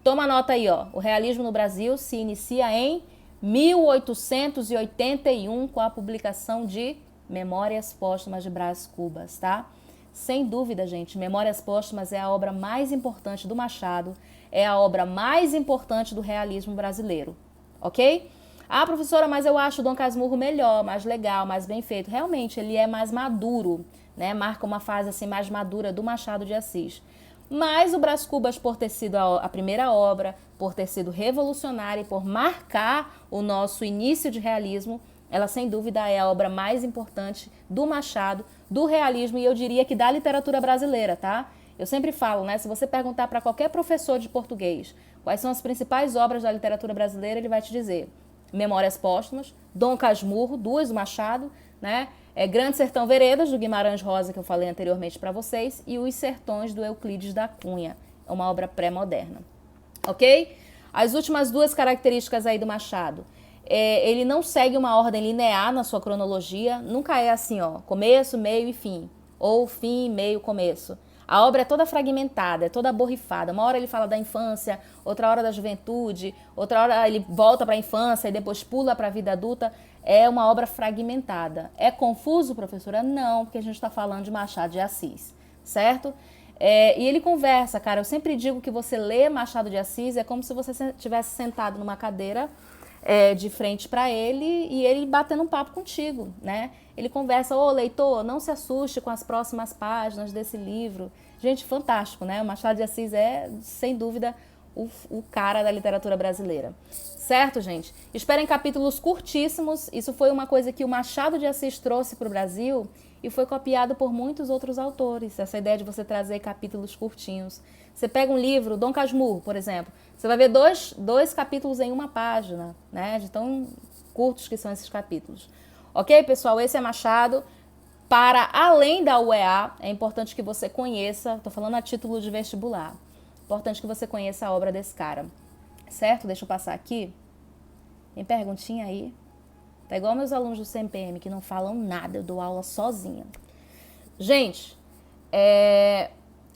Toma nota aí, ó. O realismo no Brasil se inicia em 1881 com a publicação de Memórias Póstumas de Brás Cubas, tá? Sem dúvida, gente, Memórias Póstumas é a obra mais importante do Machado, é a obra mais importante do realismo brasileiro, ok? Ah, professora, mas eu acho o Dom Casmurro melhor, mais legal, mais bem feito. Realmente, ele é mais maduro, né? Marca uma fase assim mais madura do Machado de Assis. Mas o Brás Cubas, por ter sido a primeira obra, por ter sido revolucionária e por marcar o nosso início de realismo, ela sem dúvida é a obra mais importante do Machado, do realismo e eu diria que da literatura brasileira, tá? Eu sempre falo, né? Se você perguntar para qualquer professor de português quais são as principais obras da literatura brasileira, ele vai te dizer Memórias Póstumas, Dom Casmurro, duas do Machado, né? Grande Sertão Veredas, do Guimarães Rosa, que eu falei anteriormente para vocês, e Os Sertões, do Euclides da Cunha. É uma obra pré-moderna. Ok? As últimas duas características aí do Machado. Ele não segue uma ordem linear na sua cronologia, nunca é assim, ó, começo, meio e fim, ou fim, meio, começo. A obra é toda fragmentada, é toda borrifada. Uma hora ele fala da infância, outra hora da juventude, outra hora ele volta para a infância e depois pula para a vida adulta. É uma obra fragmentada. É confuso, professora? Não, porque a gente está falando de Machado de Assis, certo? E ele conversa, cara. Eu sempre digo que você lê Machado de Assis é como se você estivesse sentado numa cadeira de frente para ele e ele batendo um papo contigo, né? Ele conversa, ô leitor, não se assuste com as próximas páginas desse livro. Gente, fantástico, né? O Machado de Assis é, sem dúvida, o cara da literatura brasileira. Certo, gente? Esperem capítulos curtíssimos. Isso foi uma coisa que o Machado de Assis trouxe para o Brasil e foi copiado por muitos outros autores. Essa ideia de você trazer capítulos curtinhos. Você pega um livro, Dom Casmurro, por exemplo, você vai ver dois capítulos em uma página, né? De tão curtos que são esses capítulos. Ok, pessoal? Esse é Machado. Para além da UEA, é importante que você conheça, estou falando a título de vestibular, importante que você conheça a obra desse cara. Certo? Deixa eu passar aqui. Tem perguntinha aí? Tá igual meus alunos do CMPM, que não falam nada, eu dou aula sozinha. Gente,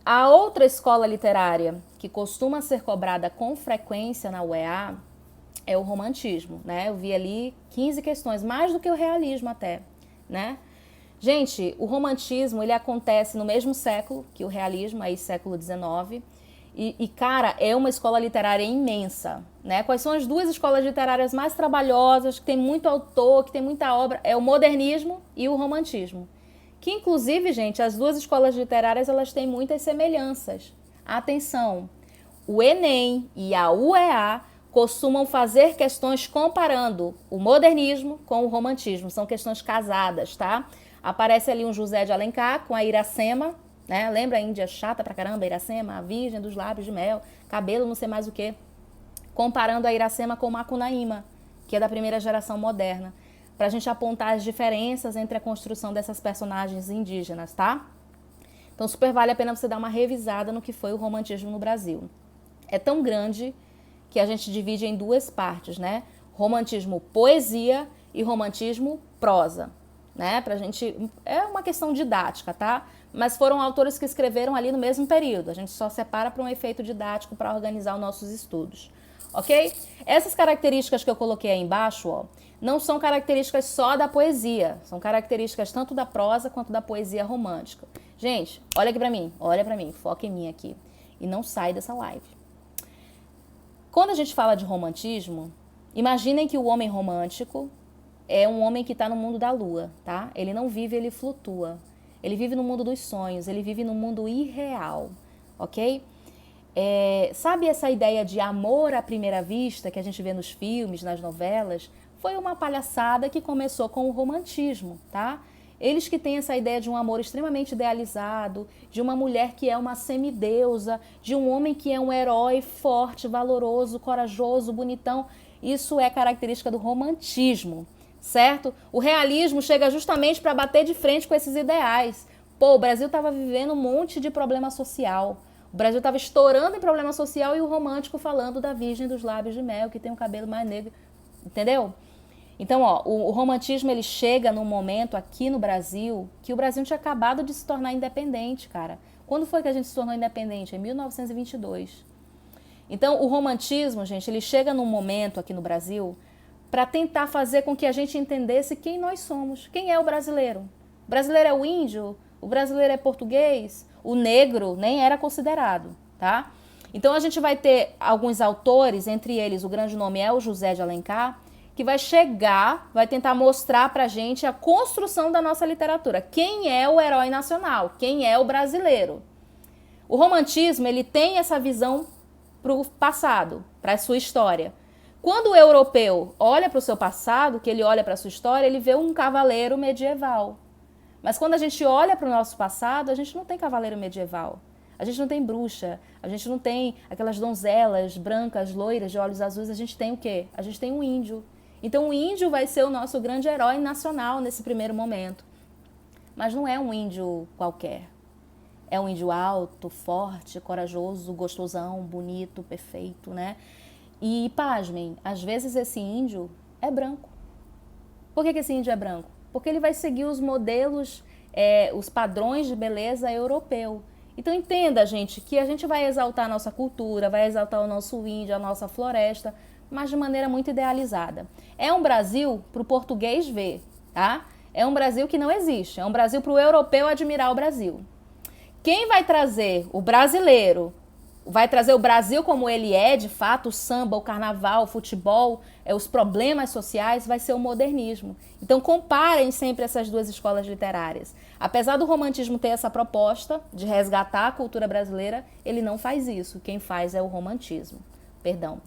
a outra escola literária que costuma ser cobrada com frequência na UEA é o romantismo, né? Eu vi ali 15 questões, mais do que o realismo até, né? Gente, o romantismo, ele acontece no mesmo século que o realismo, aí século XIX, e cara, é uma escola literária imensa, né? Quais são as duas escolas literárias mais trabalhosas, que tem muito autor, que tem muita obra? É o modernismo e o romantismo. Que, inclusive, gente, as duas escolas literárias, elas têm muitas semelhanças. Atenção, o Enem e a UEA costumam fazer questões comparando o modernismo com o romantismo. São questões casadas, tá? Aparece ali um José de Alencar com a Iracema, né? Lembra a Índia chata pra caramba, Iracema, a virgem dos lábios de mel, cabelo não sei mais o que. Comparando a Iracema com Macunaíma, que é da primeira geração moderna, pra gente apontar as diferenças entre a construção dessas personagens indígenas, tá? Então super vale a pena você dar uma revisada no que foi o romantismo no Brasil. É tão grande que a gente divide em duas partes, né? Romantismo poesia e romantismo prosa, né? Pra gente, é uma questão didática, tá? Mas foram autores que escreveram ali no mesmo período. A gente só separa para um efeito didático para organizar os nossos estudos, ok? Essas características que eu coloquei aí embaixo, ó, não são características só da poesia, são características tanto da prosa quanto da poesia romântica. Gente, olha aqui pra mim, foca em mim aqui e não sai dessa live. Quando a gente fala de romantismo, imaginem que o homem romântico é um homem que está no mundo da lua, tá? Ele não vive, ele flutua. Ele vive no mundo dos sonhos, ele vive no mundo irreal, ok? Sabe essa ideia de amor à primeira vista que a gente vê nos filmes, nas novelas? Foi uma palhaçada que começou com o romantismo, tá? Eles que têm essa ideia de um amor extremamente idealizado, de uma mulher que é uma semideusa, de um homem que é um herói forte, valoroso, corajoso, bonitão. Isso é característica do romantismo, certo? O realismo chega justamente para bater de frente com esses ideais. Pô, o Brasil estava vivendo um monte de problema social. O Brasil estava estourando em problema social e o romântico falando da Virgem dos Lábios de Mel, que tem um cabelo mais negro. Entendeu? Então, ó, o romantismo ele chega num momento aqui no Brasil que o Brasil tinha acabado de se tornar independente, cara. Quando foi que a gente se tornou independente? Em 1922. Então, o romantismo, gente, ele chega num momento aqui no Brasil para tentar fazer com que a gente entendesse quem nós somos. Quem é o brasileiro? O brasileiro é o índio? O brasileiro é português? O negro nem era considerado, tá? Então, a gente vai ter alguns autores, entre eles o grande nome é o José de Alencar, que vai chegar, vai tentar mostrar pra gente a construção da nossa literatura. Quem é o herói nacional? Quem é o brasileiro? O romantismo, ele tem essa visão pro passado, pra sua história. Quando o europeu olha para o seu passado, que ele olha para a sua história, ele vê um cavaleiro medieval. Mas quando a gente olha para o nosso passado, a gente não tem cavaleiro medieval. A gente não tem bruxa, a gente não tem aquelas donzelas brancas, loiras, de olhos azuis, a gente tem o quê? A gente tem um índio. Então o índio vai ser o nosso grande herói nacional nesse primeiro momento. Mas não é um índio qualquer. É um índio alto, forte, corajoso, gostosão, bonito, perfeito, né? E, pasmem, às vezes esse índio é branco. Por que esse índio é branco? Porque ele vai seguir os modelos, os padrões de beleza europeu. Então entenda, gente, que a gente vai exaltar a nossa cultura, vai exaltar o nosso índio, a nossa floresta, mas de maneira muito idealizada. É um Brasil para o português ver, tá? É um Brasil que não existe, é um Brasil para o europeu admirar o Brasil. Quem vai trazer o brasileiro, vai trazer o Brasil como ele é, de fato, o samba, o carnaval, o futebol, os problemas sociais, vai ser o modernismo. Então comparem sempre essas duas escolas literárias. Apesar do romantismo ter essa proposta de resgatar a cultura brasileira, ele não faz isso. Quem faz é o romantismo. Perdão,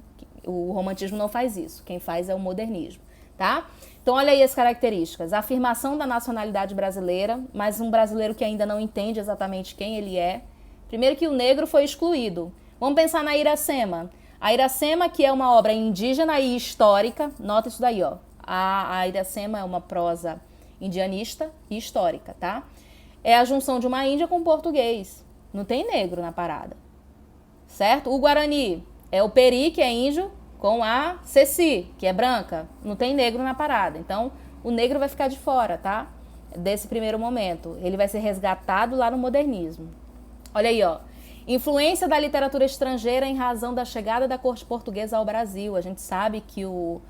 o romantismo não faz isso. Quem faz é o modernismo, tá? Então olha aí as características. A afirmação da nacionalidade brasileira, mas um brasileiro que ainda não entende exatamente quem ele é. Primeiro que o negro foi excluído. Vamos pensar na Iracema. A Iracema, que é uma obra indígena e histórica, nota isso daí, ó. A Iracema é uma prosa indianista e histórica, tá? É a junção de uma índia com português. Não tem negro na parada, certo? O Guarani é o Peri, que é índio, com a Ceci, que é branca. Não tem negro na parada. Então, o negro vai ficar de fora, tá? Desse primeiro momento. Ele vai ser resgatado lá no modernismo. Olha aí, ó. Influência da literatura estrangeira em razão da chegada da corte portuguesa ao Brasil. A gente sabe que o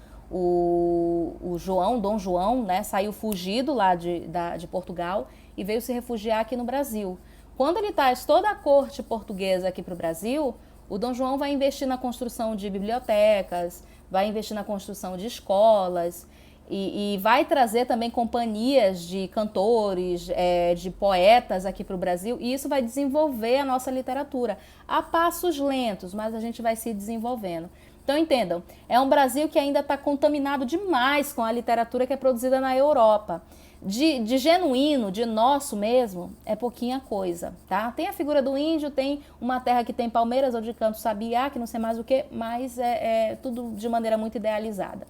João, Dom João, né, saiu fugido lá de Portugal e veio se refugiar aqui no Brasil. Quando ele traz toda a corte portuguesa aqui para o Brasil, o Dom João vai investir na construção de bibliotecas, vai investir na construção de escolas, e vai trazer também companhias de cantores, de poetas aqui para o Brasil, e isso vai desenvolver a nossa literatura a passos lentos, mas a gente vai se desenvolvendo. Então entendam, é um Brasil que ainda está contaminado demais com a literatura que é produzida na Europa. De genuíno, de nosso mesmo, é pouquinha coisa, tá? Tem a figura do índio, tem uma terra que tem palmeiras ou de canto sabiá, que não sei mais o que, mas é tudo de maneira muito idealizada,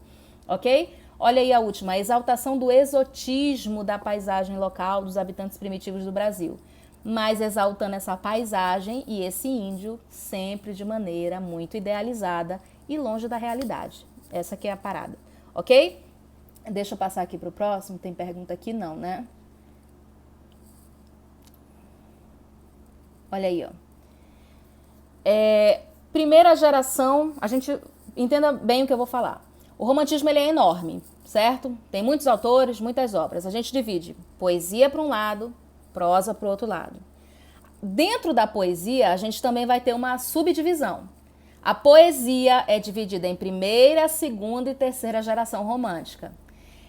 ok? Olha aí a última, a exaltação do exotismo da paisagem local dos habitantes primitivos do Brasil, mas exaltando essa paisagem e esse índio sempre de maneira muito idealizada e longe da realidade. Essa aqui é a parada, ok? Deixa eu passar aqui para o próximo, tem pergunta aqui não, né? Olha aí, ó. Primeira geração, a gente entenda bem o que eu vou falar. O romantismo ele é enorme, certo? Tem muitos autores, muitas obras. A gente divide poesia para um lado, prosa para o outro lado. Dentro da poesia, a gente também vai ter uma subdivisão. A poesia é dividida em primeira, segunda e terceira geração romântica.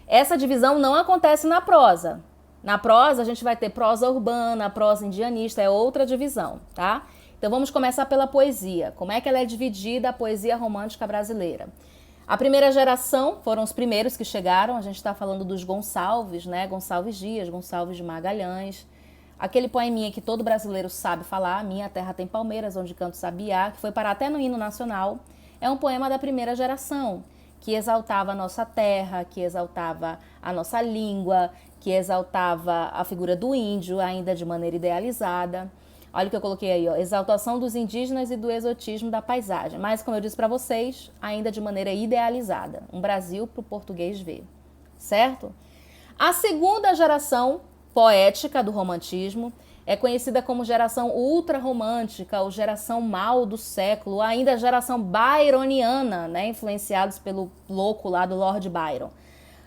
Essa divisão não acontece na prosa. Na prosa, a gente vai ter prosa urbana, prosa indianista, é outra divisão, tá? Então vamos começar pela poesia. Como é que ela é dividida, a poesia romântica brasileira? A primeira geração foram os primeiros que chegaram, a gente está falando dos Gonçalves, né? Gonçalves Dias, Gonçalves de Magalhães. Aquele poeminha que todo brasileiro sabe falar, Minha Terra Tem Palmeiras, Onde Canto Sabiá, que foi parar até no hino nacional. É um poema da primeira geração, que exaltava a nossa terra, que exaltava a nossa língua, que exaltava a figura do índio, ainda de maneira idealizada. Olha o que eu coloquei aí, ó, exaltação dos indígenas e do exotismo da paisagem. Mas, como eu disse para vocês, ainda de maneira idealizada. Um Brasil para o português ver, certo? A segunda geração poética do romantismo é conhecida como geração ultrarromântica ou geração mal do século, ou ainda geração byroniana, né, influenciados pelo louco lá do Lord Byron.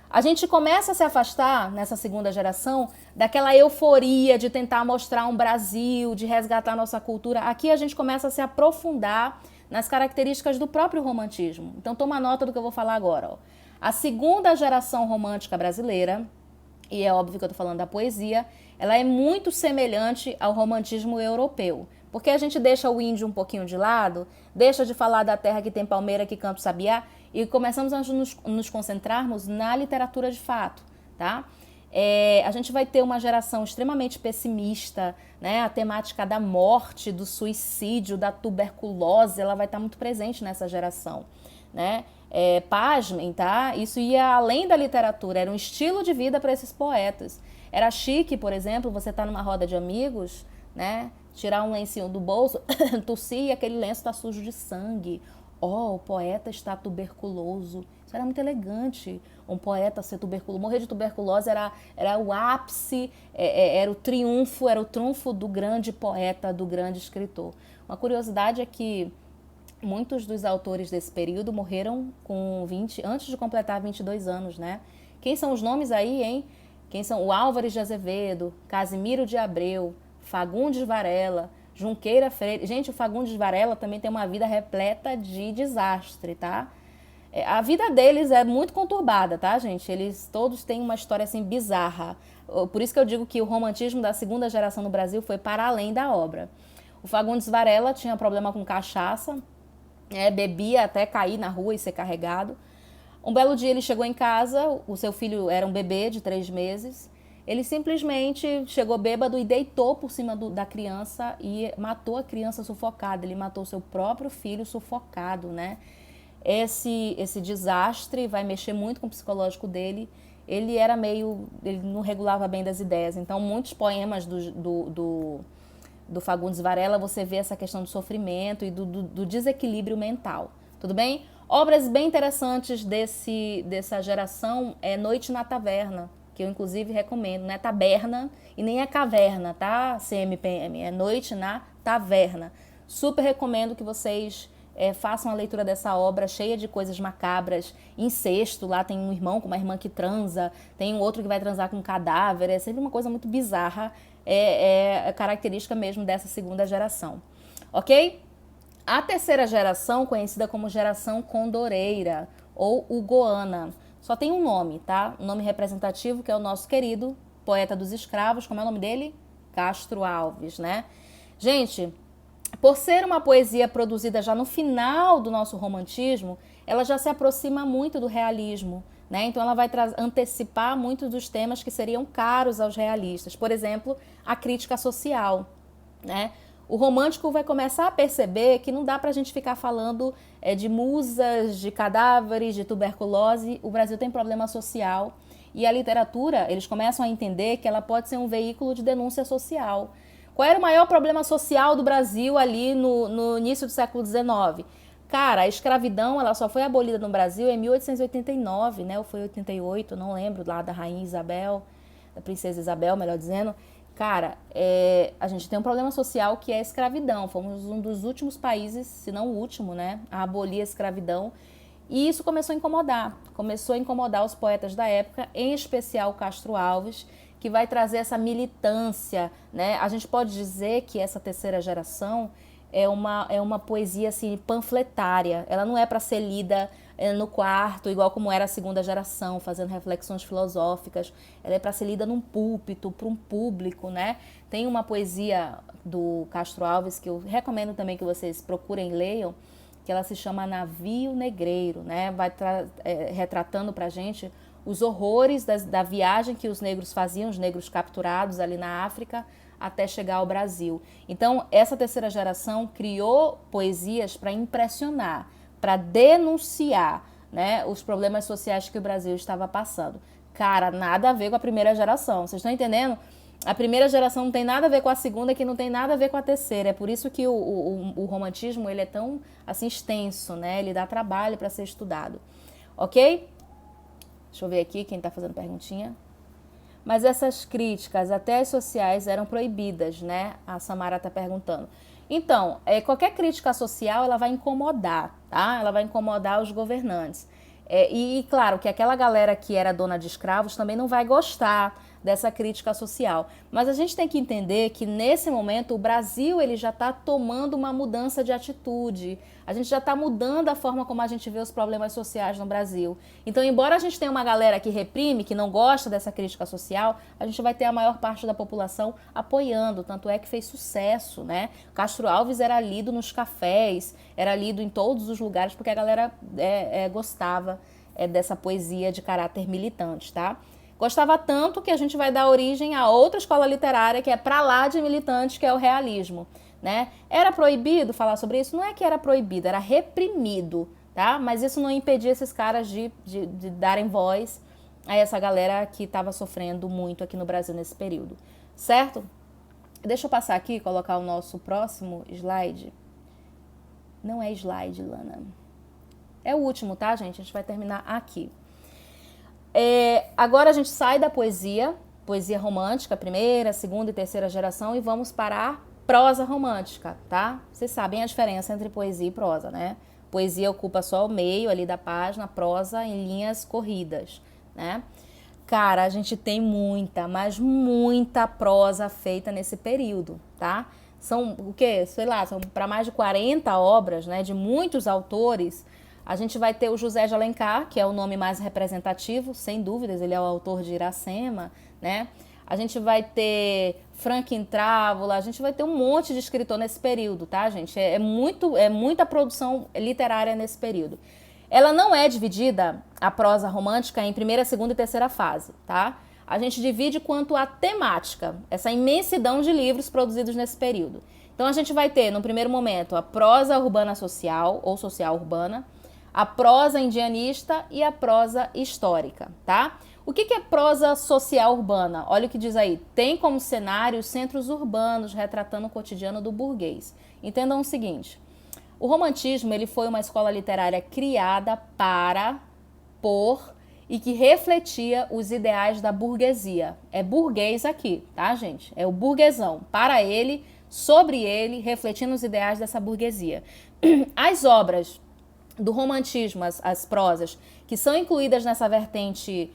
A gente começa a se afastar, nessa segunda geração, daquela euforia de tentar mostrar um Brasil, de resgatar nossa cultura. Aqui a gente começa a se aprofundar nas características do próprio romantismo. Então toma nota do que eu vou falar agora. Ó. A segunda geração romântica brasileira, e é óbvio que eu estou falando da poesia, ela é muito semelhante ao romantismo europeu. Porque a gente deixa o índio um pouquinho de lado, deixa de falar da terra que tem palmeira, que canta o sabiá, e começamos a nos concentrarmos na literatura de fato, tá? A gente vai ter uma geração extremamente pessimista, né? A temática da morte, do suicídio, da tuberculose, ela vai estar muito presente nessa geração, né? Pasmem, tá? Isso ia além da literatura, era um estilo de vida para esses poetas. Era chique, por exemplo, você tá numa roda de amigos, né? Tirar um lencinho do bolso, tossir e aquele lenço tá sujo de sangue. O poeta está tuberculoso. Isso era muito elegante. Um poeta ser tuberculoso. Morrer de tuberculose era o ápice, era o trunfo do grande poeta, do grande escritor. Uma curiosidade é que muitos dos autores desse período morreram com antes de completar 22 anos, né? Quem são os nomes aí, hein? Quem são? O Álvares de Azevedo, Casimiro de Abreu, Fagundes Varela, Junqueira Freire. Gente, o Fagundes Varela também tem uma vida repleta de desastre, tá? A vida deles é muito conturbada, tá, gente? Eles todos têm uma história, assim, bizarra. Por isso que eu digo que o romantismo da segunda geração no Brasil foi para além da obra. O Fagundes Varela tinha problema com cachaça, bebia até cair na rua e ser carregado. Um belo dia ele chegou em casa, o seu filho era um bebê de 3 meses, ele simplesmente chegou bêbado e deitou por cima da criança e matou a criança sufocada. Ele matou seu próprio filho sufocado, né? Esse desastre vai mexer muito com o psicológico dele. Ele não regulava bem das ideias. Então, muitos poemas do Fagundes Varela, você vê essa questão do sofrimento e do desequilíbrio mental. Tudo bem? Obras bem interessantes dessa geração é Noite na Taverna, que eu inclusive recomendo, não é taberna e nem é caverna, tá? CMPM, é Noite na Taverna. Super recomendo que vocês façam a leitura dessa obra, cheia de coisas macabras, incesto, lá tem um irmão com uma irmã que transa, tem um outro que vai transar com um cadáver, é sempre uma coisa muito bizarra, é característica mesmo dessa segunda geração, ok? A terceira geração, conhecida como geração condoreira ou ugoana, só tem um nome, tá? Um nome representativo, que é o nosso querido poeta dos escravos. Como é o nome dele? Castro Alves, né? Gente, por ser uma poesia produzida já no final do nosso romantismo, ela já se aproxima muito do realismo, né? Então ela vai antecipar muitos dos temas que seriam caros aos realistas. Por exemplo, a crítica social, né? O romântico vai começar a perceber que não dá pra gente ficar falando de musas, de cadáveres, de tuberculose. O Brasil tem problema social e a literatura, eles começam a entender que ela pode ser um veículo de denúncia social. Qual era o maior problema social do Brasil ali no início do século XIX? Cara, a escravidão ela só foi abolida no Brasil em 1889, né? Ou foi 88, não lembro, lá da Rainha Isabel, da Princesa Isabel, melhor dizendo. Cara, a gente tem um problema social que é a escravidão. Fomos um dos últimos países, se não o último, né, a abolir a escravidão. E isso começou a incomodar os poetas da época, em especial Castro Alves, que vai trazer essa militância, né? A gente pode dizer que essa terceira geração é uma poesia assim, panfletária. Ela não é para ser lida no quarto, igual como era a segunda geração, fazendo reflexões filosóficas. Ela é para ser lida num púlpito, para um público, né? Tem uma poesia do Castro Alves que eu recomendo também que vocês procurem e leiam, que ela se chama Navio Negreiro, né? Vai retratando pra gente os horrores da viagem que os negros faziam, os negros capturados ali na África, até chegar ao Brasil. Então, essa terceira geração criou poesias para impressionar, para denunciar, né, os problemas sociais que o Brasil estava passando. Cara, nada a ver com a primeira geração. Vocês estão entendendo? A primeira geração não tem nada a ver com a segunda, que não tem nada a ver com a terceira. É por isso que o romantismo ele é tão assim extenso, né? Ele dá trabalho para ser estudado. Ok? Deixa eu ver aqui quem está fazendo perguntinha. Mas essas críticas, até as sociais, eram proibidas, né? A Samara está perguntando. Então, qualquer crítica social, ela vai incomodar, tá? Ela vai incomodar os governantes. E claro que aquela galera que era dona de escravos também não vai gostar dessa crítica social. Mas a gente tem que entender que nesse momento o Brasil ele já está tomando uma mudança de atitude. A gente já está mudando a forma como a gente vê os problemas sociais no Brasil. Então, embora a gente tenha uma galera que reprime, que não gosta dessa crítica social, a gente vai ter a maior parte da população apoiando. Tanto é que fez sucesso, né? Castro Alves era lido nos cafés, era lido em todos os lugares, porque a galera gostava dessa poesia de caráter militante, tá? Gostava tanto que a gente vai dar origem a outra escola literária que é pra lá de militante, que é o realismo, né? Era proibido falar sobre isso? Não é que era proibido, era reprimido, tá? Mas isso não impedia esses caras de darem voz a essa galera que estava sofrendo muito aqui no Brasil nesse período, certo? Deixa eu passar aqui e colocar o nosso próximo slide. Não é slide, Lana. É o último, tá, gente? A gente vai terminar aqui. Agora a gente sai da poesia romântica, primeira, segunda e terceira geração, e vamos para a prosa romântica, tá? Vocês sabem a diferença entre poesia e prosa, né? Poesia ocupa só o meio ali da página, prosa em linhas corridas, né? Cara, a gente tem muita, mas muita prosa feita nesse período, tá? São o quê? Sei lá, são para mais de 40 obras, né, de muitos autores. A gente vai ter o José de Alencar, que é o nome mais representativo, sem dúvidas, ele é o autor de Iracema, né? A gente vai ter Franklin Trávola, a gente vai ter um monte de escritor nesse período, tá, gente? É muita produção literária nesse período. Ela não é dividida, a prosa romântica, em primeira, segunda e terceira fase, tá? A gente divide quanto à temática, essa imensidão de livros produzidos nesse período. Então a gente vai ter, no primeiro momento, a prosa urbana social, ou social urbana, a prosa indianista e a prosa histórica, tá? O que é prosa social urbana? Olha o que diz aí. Tem como cenário os centros urbanos retratando o cotidiano do burguês. Entendam o seguinte. O romantismo ele foi uma escola literária criada por e que refletia os ideais da burguesia. É burguês aqui, tá, gente? É o burguesão. Para ele, sobre ele, refletindo os ideais dessa burguesia. As obras do romantismo, as prosas, que são incluídas nessa vertente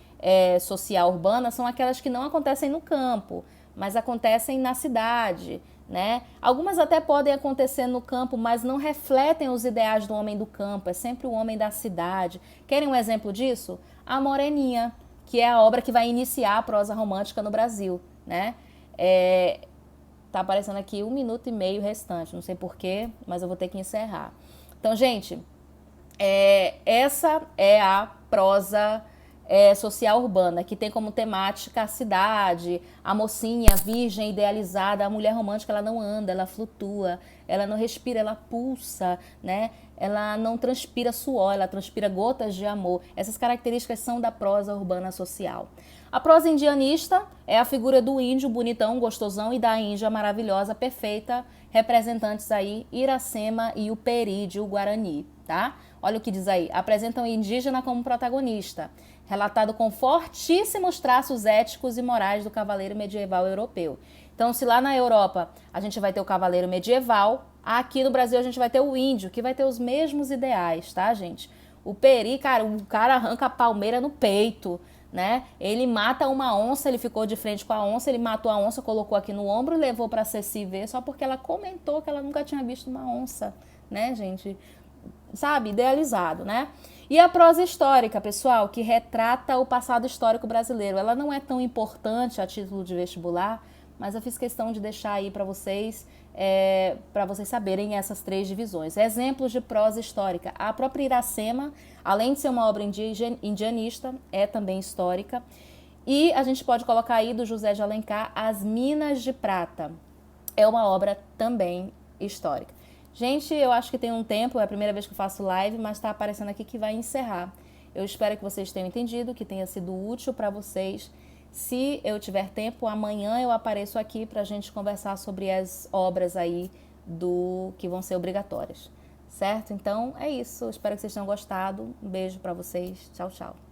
social urbana, são aquelas que não acontecem no campo, mas acontecem na cidade, né? Algumas até podem acontecer no campo, mas não refletem os ideais do homem do campo, é sempre o homem da cidade. Querem um exemplo disso? A Moreninha, que é a obra que vai iniciar a prosa romântica no Brasil, né? Tá aparecendo aqui 1 minuto e meio restante, não sei porquê, mas eu vou ter que encerrar. Então, gente, essa é a prosa social urbana, que tem como temática a cidade, a mocinha, a virgem idealizada, a mulher romântica, ela não anda, ela flutua, ela não respira, ela pulsa, né? Ela não transpira suor, ela transpira gotas de amor. Essas características são da prosa urbana social. A prosa indianista é a figura do índio bonitão, gostosão e da índia maravilhosa, perfeita, representantes aí Iracema e o Perídio Guarani, tá? Olha o que diz aí. Apresentam o indígena como protagonista, relatado com fortíssimos traços éticos e morais do cavaleiro medieval europeu. Então, se lá na Europa a gente vai ter o cavaleiro medieval, aqui no Brasil a gente vai ter o índio, que vai ter os mesmos ideais, tá, gente? O Peri, cara, o cara arranca a palmeira no peito, né? Ele mata uma onça, ele ficou de frente com a onça, ele matou a onça, colocou aqui no ombro e levou pra Ceci ver, só porque ela comentou que ela nunca tinha visto uma onça, né, gente? Sabe, idealizado, né? E a prosa histórica, pessoal, que retrata o passado histórico brasileiro. Ela não é tão importante a título de vestibular, mas eu fiz questão de deixar aí para vocês saberem essas 3 divisões. Exemplos de prosa histórica. A própria Iracema, além de ser uma obra indianista, é também histórica. E a gente pode colocar aí do José de Alencar, As Minas de Prata. É uma obra também histórica. Gente, eu acho que tem um tempo, é a primeira vez que eu faço live, mas está aparecendo aqui que vai encerrar. Eu espero que vocês tenham entendido, que tenha sido útil para vocês. Se eu tiver tempo, amanhã eu apareço aqui para a gente conversar sobre as obras aí que vão ser obrigatórias, certo? Então é isso. Eu espero que vocês tenham gostado. Um beijo para vocês. Tchau, tchau.